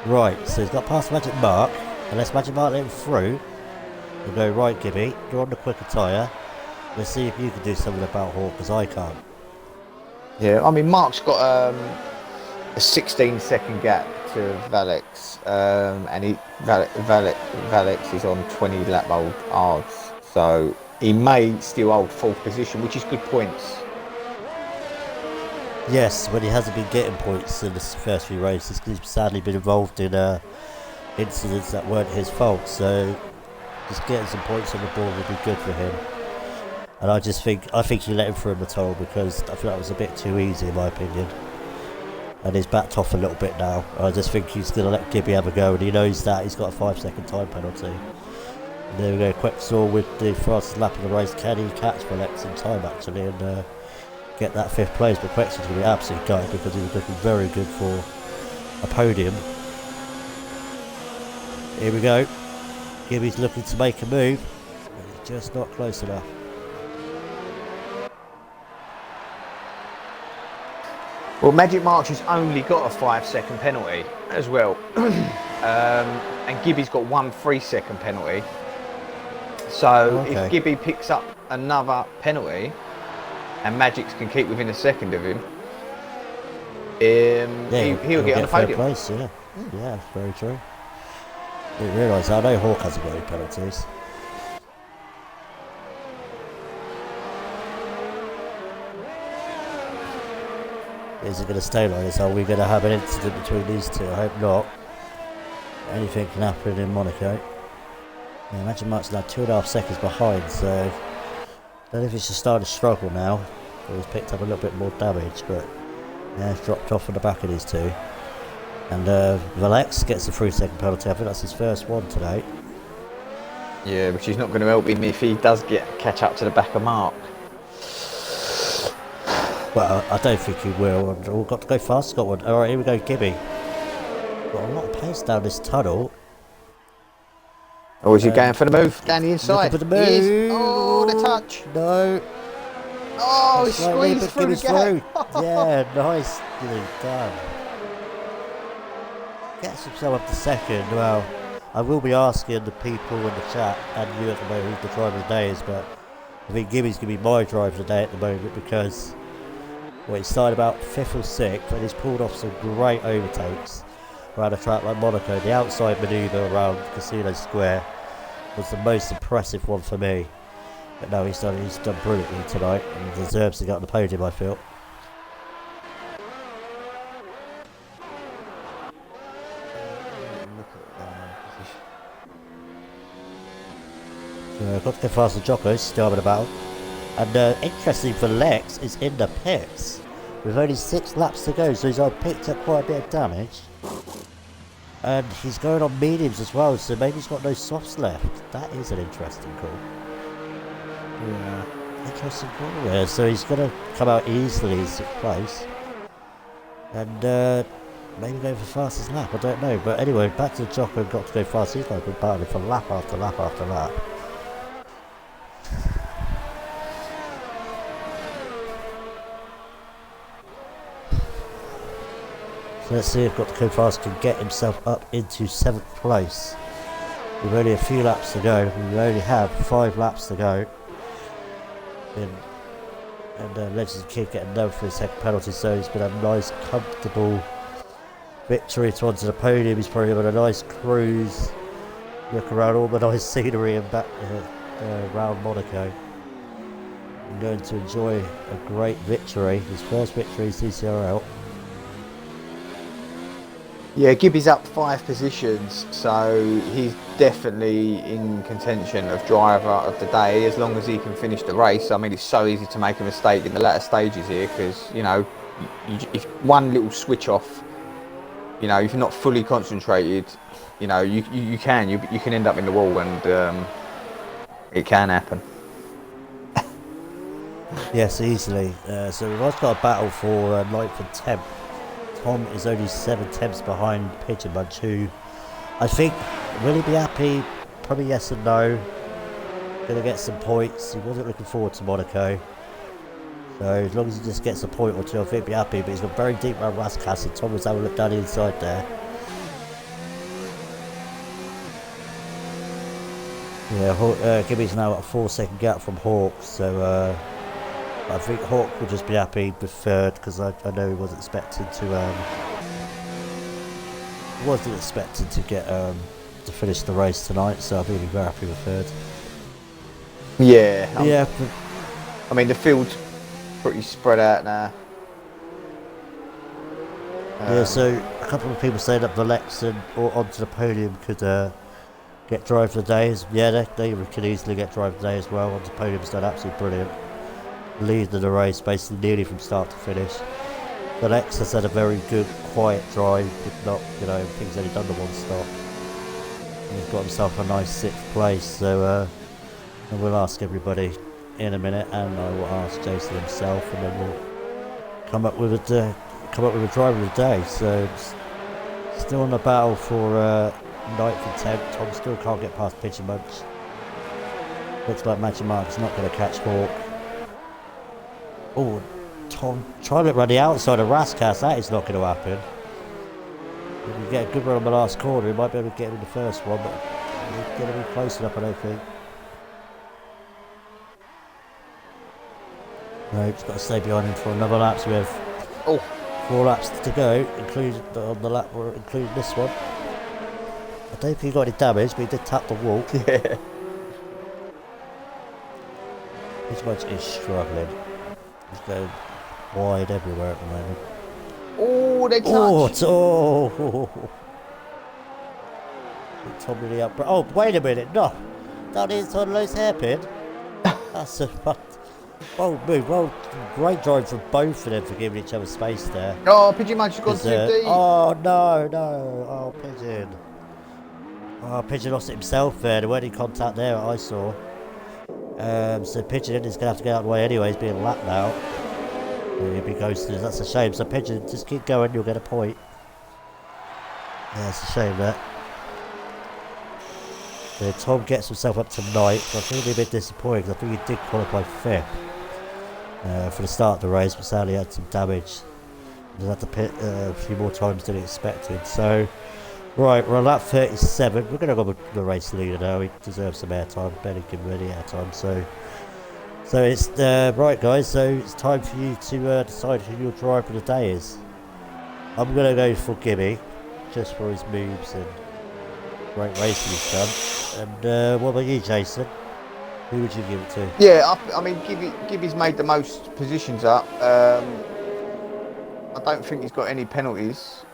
Speaker 1: Right, so he's got past Magic Mark. Unless Magic Mark let him through, he'll go right, Gibby. You're on the quicker tyre. Let's see if you can do something about Hawk, because I can't.
Speaker 2: Yeah, I mean, Mark's got a 16-second gap to Valex, and Valex is on 20 lap old odds, so he may still hold 4th position, which is good points.
Speaker 1: Yes, when he hasn't been getting points in the first few races, because he's sadly been involved in incidents that weren't his fault, so just getting some points on the board would be good for him. And I think he let him through in the tunnel, because I feel that was a bit too easy in my opinion. And he's backed off a little bit now. I just think he's going to let Gibby have a go, and he knows that he's got a 5-second time penalty. And there we go, Quexor with the fastest lap of the race. Can he catch Valex in time actually and get that 5th place? But Quexor's going to be absolutely gutted, because he was looking very good for a podium. Here we go. Gibby's looking to make a move, but he's just not close enough.
Speaker 2: Well, Magic March has only got a 5-second penalty as well. And Gibby's got 1 3-second penalty. So if Gibby picks up another penalty and Magic's can keep within a second of him, he'll get on the podium.
Speaker 1: Place, yeah. Yeah, that's very true. Didn't realise that. I know Hawk hasn't got any penalties. Is it going to stay like this? Are we going to have an incident between these two? I hope not. Anything can happen in Monaco. Yeah, Magic Mark's now 2.5 seconds behind, so I don't know if it's just starting to struggle now. He's picked up a little bit more damage, but yeah, it's dropped off on the back of these two. And Valex gets a 3-second penalty. I think that's his first one today.
Speaker 2: Yeah, which is not going to help him if he does catch up to the back of Mark.
Speaker 1: Well, I don't think he will. And we've got to go fast. Got one. All right, here we go, Gibby. Got a lot of pace down this tunnel.
Speaker 2: Oh, is he going for the move down the inside?
Speaker 1: For the move.
Speaker 2: He is. Oh, the touch.
Speaker 1: No.
Speaker 2: Oh, he squeezed through the gap.
Speaker 1: Yeah, nice done. Gets himself up to second. Well, I will be asking the people in the chat and you at the moment who the driver of the day is, but I think Gibby's going to be my driver of the day at the moment, because he started about 5th or 6th and he's pulled off some great overtakes around a track like Monaco. The outside manoeuvre around Casino Square was the most impressive one for me. But no, he's done brilliantly tonight and deserves to get on the podium, I feel. So I've got to go past the Jocos, still having a battle. And interesting for Lex is in the pits with only 6 laps to go, so he's picked up quite a bit of damage. And he's going on mediums as well, so maybe he's got no softs left. That is an interesting call. Yeah, interesting call. Yeah, so he's going to come out easily 6th place. And maybe go for fastest lap, I don't know. But anyway, back to the Jocko, got to go fast. He's like been battling for lap after lap after lap. So let's see if Fast can get himself up into 7th place. We've only a few laps to go. We only have 5 laps to go. And Legends Kid getting known for his 2nd penalty, so he's been a nice, comfortable victory to onto the podium. He's probably having a nice cruise, look around all the nice scenery and back around Monaco. I'm going to enjoy a great victory, his first victory in CCRL.
Speaker 2: Yeah, Gibby's up 5 positions, so he's definitely in contention of driver of the day as long as he can finish the race. I mean, it's so easy to make a mistake in the latter stages here because, you know, if one little switch off, you know, if you're not fully concentrated, you know, you can end up in the wall, and it can happen.
Speaker 1: Yes, easily. So we've also got a battle for 9th and 10th. Tom is only 7 tenths behind Pigeon Munch, who I think, will he be happy? Probably yes and no. Gonna get some points. He wasn't looking forward to Monaco. So as long as he just gets a point or two, I think he'll be happy. But he's got very deep around Raskas, and Tom was having a look down the inside there. Yeah, Gibby's now at a 4-second gap from Hawk, so I think Hawk will just be happy with third, because I know he wasn't expecting to get to finish the race tonight, so I think he'll be very happy with third.
Speaker 2: Yeah.
Speaker 1: Yeah.
Speaker 2: I mean, the field's pretty spread out now.
Speaker 1: Yeah, so a couple of people saying that Valexon or onto the podium could get drive of the day. Yeah, they could easily get drive of the day as well. Onto the podium's done absolutely brilliant. Leading the race basically nearly from start to finish. Valex has had a very good, quiet drive, if not, you know, things only done the one stop. And he's got himself a nice 6th place, so and we'll ask everybody in a minute, and I will ask Jason himself, and then we'll come up with a driver of the day. So still in the battle for 9th and 10th. Tom still can't get past Pigeon Munch. Looks like Magic Mark's not going to catch Hawk. Oh, Tom trying to run the outside of Raskas. That is not going to happen. If you get a good run on the last corner, he might be able to get him in the first one, but he's going to be close enough, I don't think. No, he's got to stay behind him for another lap. So we have 4 laps to go, including on the lap we're including this one. I don't think he got any damage, but he did tap the wall.
Speaker 2: Yeah.
Speaker 1: This much is struggling. He's going wide everywhere at the moment.
Speaker 2: Oh, they touched.
Speaker 1: Oh! Tom really up. Oh, wait a minute! No, that is on Lowe's hairpin. That's a bold move. Well, great drive from both of them for giving each other space there.
Speaker 2: Oh, Pigeon Munch has gone too deep.
Speaker 1: Oh no! Oh, Pigeon. Oh, Pigeon lost it himself there. There weren't any contact there. I saw. So Pigeon is going to have to get out of the way anyway. He's being lapped now. He'll be ghosted. That's a shame. So Pigeon, just keep going. You'll get a point. Yeah, it's a shame that. So Tom gets himself up to 9th. I think he'll be a bit disappointed because I think he did qualify 5th for the start of the race, but sadly had some damage. He had to pit a few more times than he expected. So, right, we're on lap 37. We're going to go with the race leader now. He deserves some airtime. Better give him any airtime. So it's right, guys. So it's time for you to decide who your driver of the day is. I'm going to go for Gibby, just for his moves and great racing he's done. And what about you, Jason? Who would you give it to?
Speaker 2: Yeah, I mean, Gibby's made the most positions up. I don't think he's got any penalties.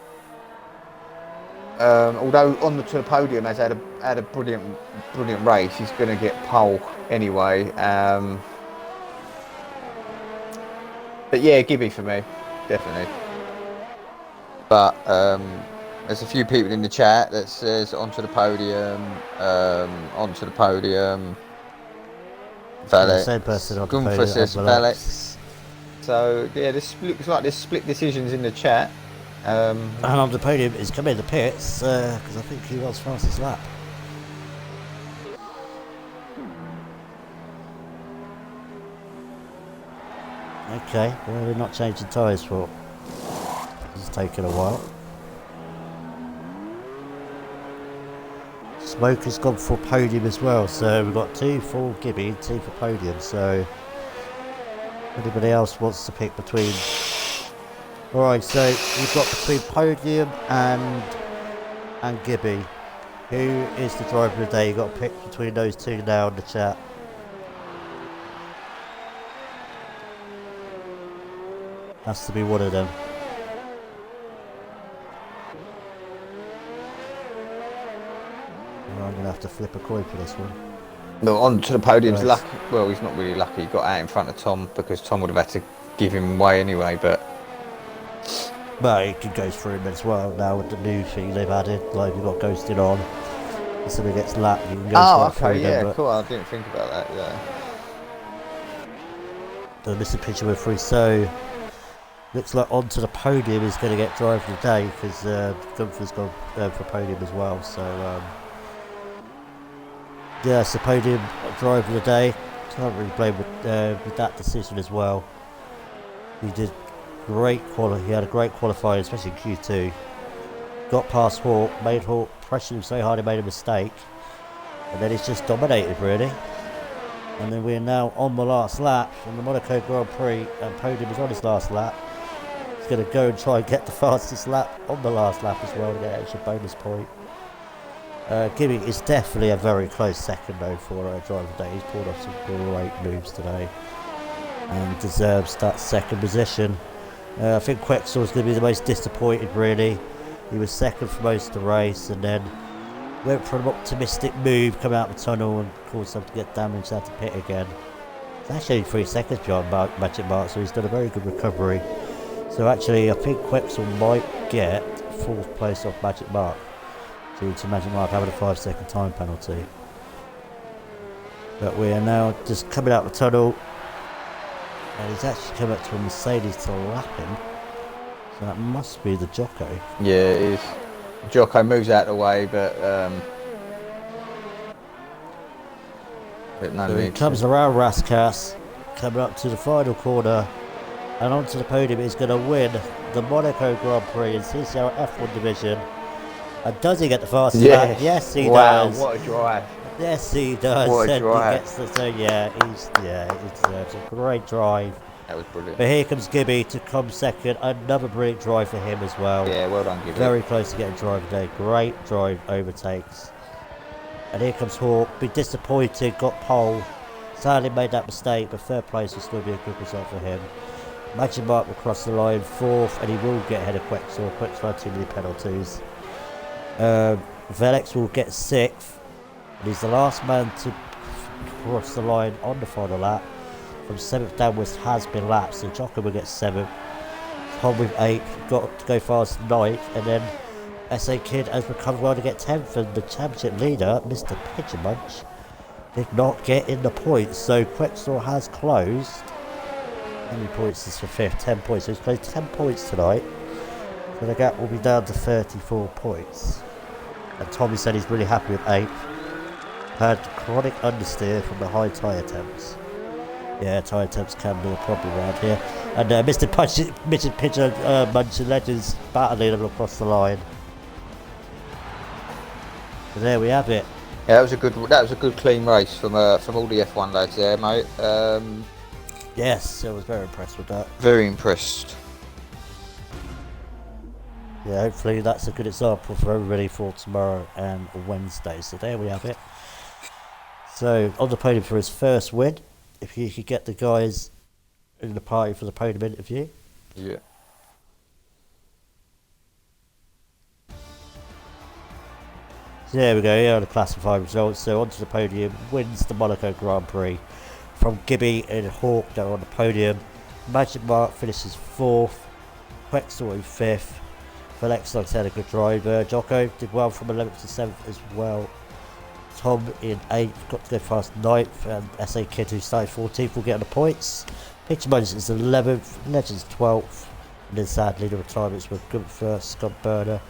Speaker 2: Although on to the podium has had a brilliant race, he's going to get pole anyway. But yeah, Gibby for me, definitely. But there's a few people in the chat that says onto the podium, Valet.
Speaker 1: Same person on the
Speaker 2: Gunther
Speaker 1: podium.
Speaker 2: says Valex. So yeah, looks like there's split decisions in the chat.
Speaker 1: And on the podium is coming in the pits because I think he was fastest lap. Okay, well they're not changing tyres for. It's taken a while. Smoke has gone for podium as well, so we've got 2 for Gibby and 2 for podium. So anybody else wants to pick between? Alright, so we've got between podium and Gibby. Who is the driver of the day? You've got to pick between those two now in the chat. Has to be one of them. Well, I'm going to have to flip a coin for this one.
Speaker 2: No, on to the podium's
Speaker 1: Right.
Speaker 2: lucky. Well, he's not really lucky. He got out in front of Tom because Tom would have had to give him away anyway. But
Speaker 1: he could go through him as well now with the new thing they've added. Like you've got ghosting on. If somebody gets lapped, you can go straight through them.
Speaker 2: yeah, cool. I didn't think about that. Yeah.
Speaker 1: The missing picture went through. So Looks like onto the podium is going to get driver of the day because Gunther's gone for podium as well. So yeah, it's the podium driver of the day. Can't really blame with that decision as well. He did great He had a great qualifying, especially in Q2. Got past Hawk, made Hawk pressure him so hard he made a mistake, and then he's just dominated really. And then we're now on the last lap from the Monaco Grand Prix, and podium is on his last lap. He's going to go and try and get the fastest lap on the last lap as well to get an extra bonus point. Gibby is definitely a very close second though for driver of the day. He's pulled off some great moves today and deserves that second position. I think Quexel is going to be the most disappointed really. He was second for most of the race and then went for an optimistic move, come out the tunnel and caused him to get damaged, had to pit again. It's actually 3 seconds behind Magic Mark, so he's done a very good recovery. So actually I think Quexel might get 4th place off Magic Mark due to Magic Mark having a 5-second time penalty. But we are now just coming out the tunnel and he's actually come up to a Mercedes to lap him. So that must be the Jocko.
Speaker 2: Yeah, it is. Jocko moves out of the way, but no
Speaker 1: so he comes around Raskas, coming up to the final corner, and onto the podium. He's going to win the Monaco Grand Prix in CCRL F1 division. And does he get the fastest lap? Yes, he does.
Speaker 2: What a drive!
Speaker 1: Yes, he does.
Speaker 2: What a drive!
Speaker 1: He gets he deserves a great drive.
Speaker 2: That was brilliant.
Speaker 1: But here comes Gibby to come second. Another brilliant drive for him as well.
Speaker 2: Yeah, well done, Gibby.
Speaker 1: Very close to getting drive today. Great drive overtakes. And here comes Hawk. Be disappointed. Got pole. Sadly made that mistake, but 3rd place will still be a good result for him. Magic Mark will cross the line 4th, and he will get ahead of Quexel. Quexel had too many penalties. Velix will get 6th. And he's the last man to cross the line on the final lap. From 7th downwards has been lapped, so Jocko will get 7th. Tom with 8th, got to go fast 9th, and then SA Kid has recovered well to get 10th, and the championship leader, Mr. Pigeon Munch, did not get in the points, so Quexel has closed. How many points is for 5th? 10 points, so he's closed 10 points tonight, so the gap will be down to 34 points. And Tommy said he's really happy with 8th. Had chronic understeer from the high tyre attempts. Yeah, tyre attempts can be a problem around here. And Mr. Pigeon Munch and Legends battling them across the line. So there we have it.
Speaker 2: Yeah, that was a good clean race from all the F1 lads there, mate.
Speaker 1: Yes, I was very impressed with that.
Speaker 2: Very impressed.
Speaker 1: Yeah, hopefully that's a good example for everybody for tomorrow and Wednesday. So there we have it. So on the podium for his first win, if he could get the guys in the party for the podium interview.
Speaker 2: Yeah.
Speaker 1: So there we go, here are the classified results. So onto the podium, wins the Monaco Grand Prix from Gibby and Hawk that are on the podium. Magic Mark finishes 4th, Quexel in 5th. Felix, like I said, a good driver. Jocko did well from 11th to 7th as well. Tom in 8th, got to go fast 9th, and SA Kid, who started 14th, will get on the points. Picture Moses is 11th, Legends 12th, and then sadly the retirements were Gunther, Scott Burner,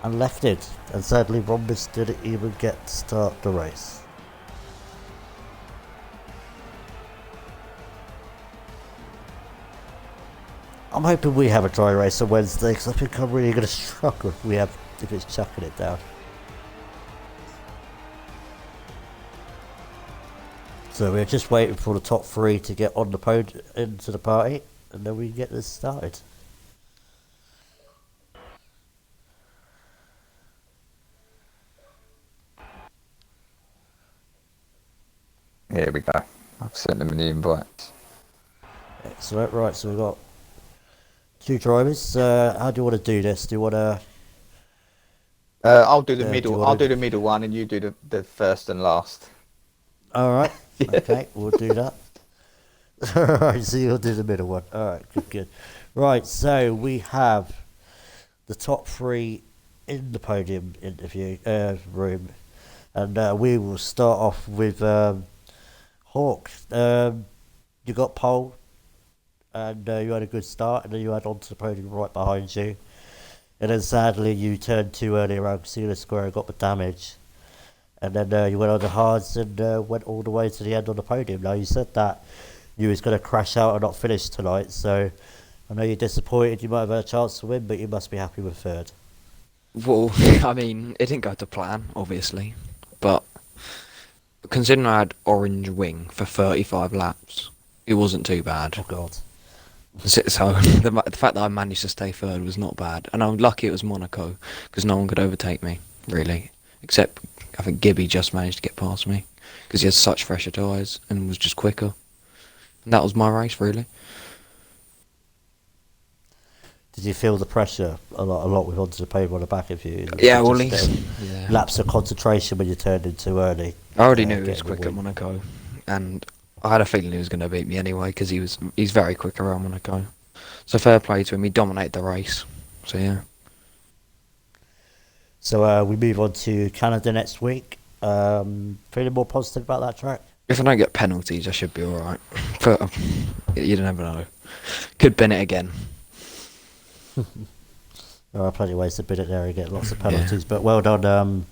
Speaker 1: and Lefted. And sadly Rhombus didn't even get to start the race. I'm hoping we have a dry race on Wednesday, because I think I'm really going to struggle if it's chucking it down. So we're just waiting for the top 3 to get on the podium into the party, and then we can get this started.
Speaker 2: Here we go. I've sent them the invite.
Speaker 1: Excellent. Right, so we've got 2 drivers. How do you want to do this? Do you want to?
Speaker 2: I'll do the middle. I'll do the middle one, and you do the first and last.
Speaker 1: All right. Okay, we'll do that. All right, so you'll do the middle one. All right, good. Right, so we have the top 3 in the podium interview room, and we will start off with Hawk. You got pole. and you had a good start, and then you had onto the podium right behind you. And then sadly, you turned too early around Casino Square and got the damage. And then you went on the hards and went all the way to the end on the podium. Now, you said that you was going to crash out and not finish tonight, so I know you're disappointed. You might have had a chance to win, but you must be happy with third.
Speaker 3: Well, I mean, it didn't go to plan, obviously, but considering I had orange wing for 35 laps, it wasn't too bad.
Speaker 1: Oh, God.
Speaker 3: So the fact that I managed to stay third was not bad, and I'm lucky it was Monaco because no one could overtake me really, except I think Gibby just managed to get past me because he has such fresher tyres and was just quicker. And that was my race really.
Speaker 1: Did you feel the pressure a lot with onto the podium on the back of you?
Speaker 3: Yeah, well,
Speaker 1: yeah. Lapse of concentration when you turned in too early.
Speaker 3: I already knew he was quick at Monaco, and I had a feeling he was going to beat me anyway because he's very quick around Monaco. So fair play to him. He dominated the race. So yeah.
Speaker 1: So we move on to Canada next week. Feeling more positive about that track?
Speaker 3: If I don't get penalties, I should be all right. But you never know. Could bin it again.
Speaker 1: There are plenty of ways to bid it there and get lots of penalties, but well done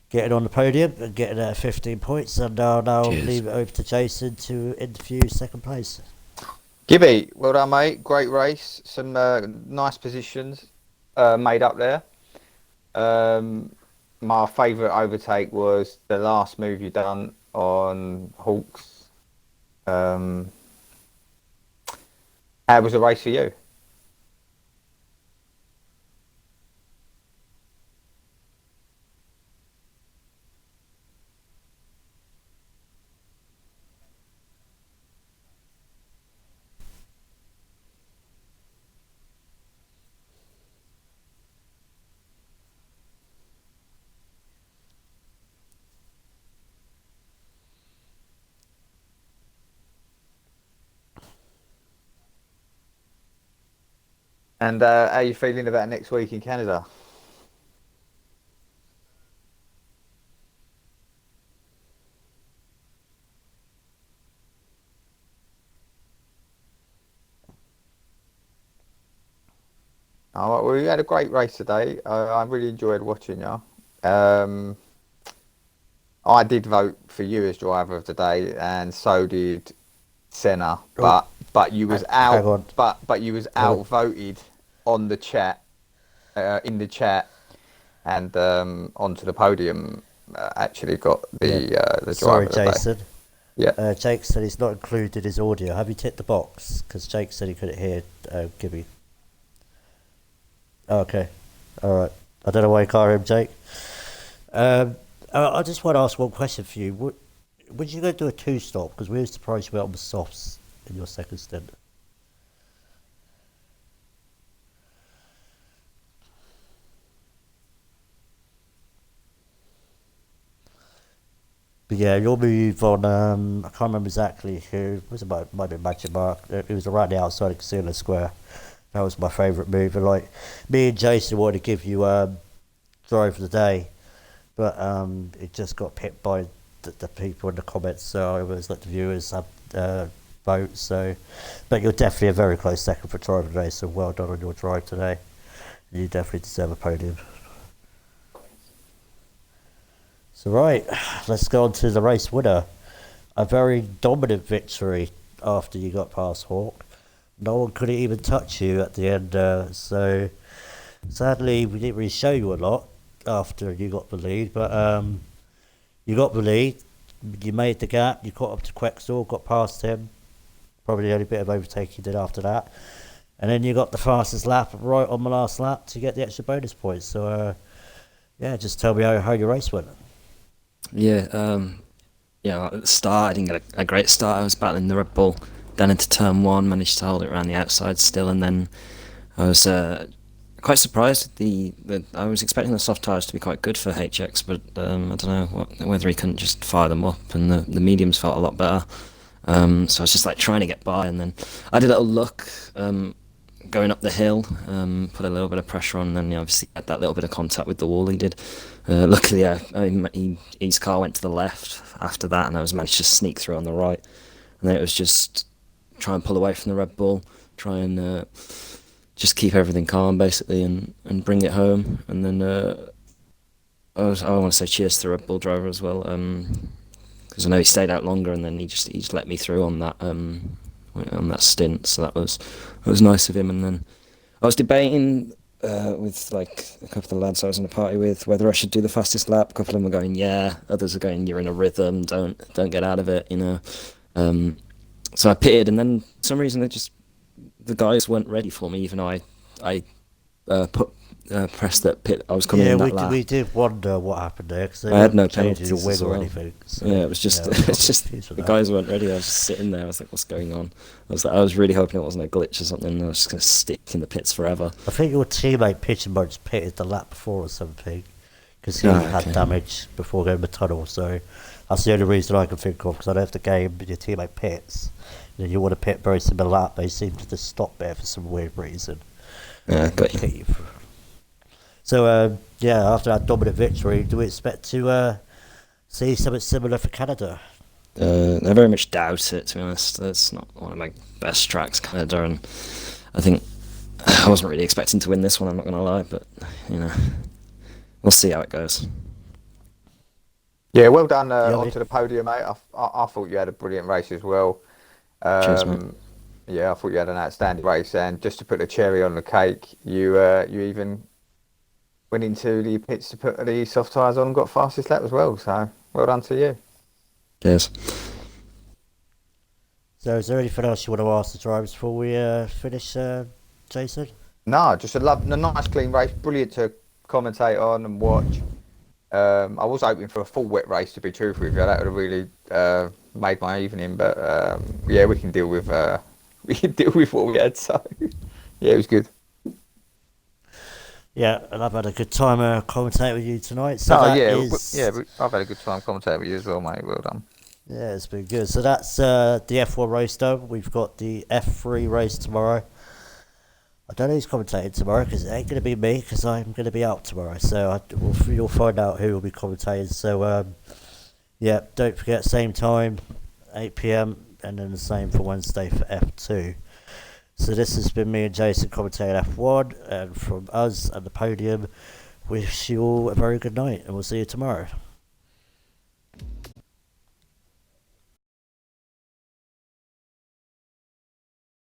Speaker 1: getting on the podium and getting 15 points, and I'll now leave it over to Jason to interview second place.
Speaker 2: Gibby, well done, mate. Great race. Some nice positions made up there. My favourite overtake was the last move you done on Hawks. How was the race for you? And how are you feeling about next week in Canada? Oh, well, we had a great race today. I really enjoyed watching you. I did vote for you as driver of the day, and so did Senna. But you was out. But you was outvoted on the chat, in the chat, and onto the podium. Actually, got the driver.
Speaker 1: Sorry,
Speaker 2: of the
Speaker 1: Jason.
Speaker 2: day. Yeah.
Speaker 1: Jake said he's not included his audio. Have you ticked the box? Because Jake said he couldn't hear Gibby. Okay, all right. I don't know why you can't hear him, Jake. I just want to ask one question for you. Would you go do a two-stop? Because we were surprised you went on the softs in your second stint. But yeah, your move on, I can't remember exactly who, it was about, might be Magic Mark. It was around the outside of Casino Square. That was my favourite move. And like, me and Jason wanted to give you drive of the day, but it just got picked by the people in the comments, so I always let the viewers have vote. So, but you're definitely a very close second for drive of the day, so well done on your drive today. You definitely deserve a podium. So right, let's go on to the race winner. A very dominant victory after you got past Hawk. No one could even touch you at the end, so sadly we didn't really show you a lot after you got the lead, but you got the lead, you made the gap, you caught up to Quexel, got past him, probably the only bit of overtaking you did after that, and then you got the fastest lap right on the last lap to get the extra bonus points. So yeah, just tell me how your race went.
Speaker 4: Yeah, at the start I didn't get a great start. I was battling the Red Bull, then into turn one, managed to hold it around the outside still, and then I was quite surprised. I was expecting the soft tyres to be quite good for HX, but I don't know whether he couldn't just fire them up, and the mediums felt a lot better. So I was just like trying to get by, and then I did a little look going up the hill, put a little bit of pressure on, and then obviously had that little bit of contact with the wall he did. Luckily, his car went to the left after that, and I was managed to sneak through on the right, and then it was just try and pull away from the Red Bull, try and just keep everything calm basically, and bring it home. And then I want to say cheers to the Red Bull driver as well, because I know he stayed out longer, and then he just let me through on that stint. So that was nice of him. And then I was debating with like a couple of the lads I was in a party with whether I should do the fastest lap. A couple of them were going, yeah. Others are going, you're in a rhythm. Don't get out of it. So I pitted, and then for some reason the guys weren't ready for me. Even though I pressed that pit, I was coming in that lap.
Speaker 1: We did wonder what happened there because
Speaker 4: I had no
Speaker 1: changing your
Speaker 4: penalties
Speaker 1: wing or
Speaker 4: as well.
Speaker 1: anything. So,
Speaker 4: Yeah, it was just it's just the guys weren't ready. I was just sitting there. I was like, what's going on? I was really hoping it wasn't a glitch or something. I was just gonna stick in the pits forever.
Speaker 1: I think your teammate Pigeon Bunch pitted the lap before or something because he had damage before going to the tunnel. So that's the only reason I can think of, because I know if the game your teammate pits, and you want to pit very similar lap, they seem to just stop there for some weird reason.
Speaker 4: Yeah, got you.
Speaker 1: So after that dominant victory, do we expect to see something similar for Canada?
Speaker 4: I very much doubt it, to be honest. It's not one of my best tracks, Canada, and I think I wasn't really expecting to win this one, I'm not going to lie, but, we'll see how it goes.
Speaker 2: Yeah, well done onto the podium, mate. I thought you had a brilliant race as well.
Speaker 4: Cheers, mate.
Speaker 2: Yeah, I thought you had an outstanding race, and just to put the cherry on the cake, you even went into the pits to put the soft tyres on and got fastest lap as well, so well done to you.
Speaker 4: Cheers.
Speaker 1: So is there anything else you want to ask the drivers before we finish, Jason?
Speaker 2: No, just a nice clean race, brilliant to commentate on and watch. I was hoping for a full wet race, to be truthful with you. That would have really made my evening, but yeah, we can deal with what we had, so yeah, it was good.
Speaker 1: Yeah, and I've had a good time commentating with you tonight. So
Speaker 2: I've had a good time commentating with you as well, mate. Well done.
Speaker 1: Yeah, it's been good. So that's the F1 race done. We've got the F3 race tomorrow. I don't know who's commentating tomorrow, because it ain't going to be me, because I'm going to be out tomorrow. So you'll find out who will be commentating. So, don't forget, same time, 8 p.m, and then the same for Wednesday for F2. So this has been me and Jason commentating F1, and from us and the podium, wish you all a very good night, and we'll see you tomorrow.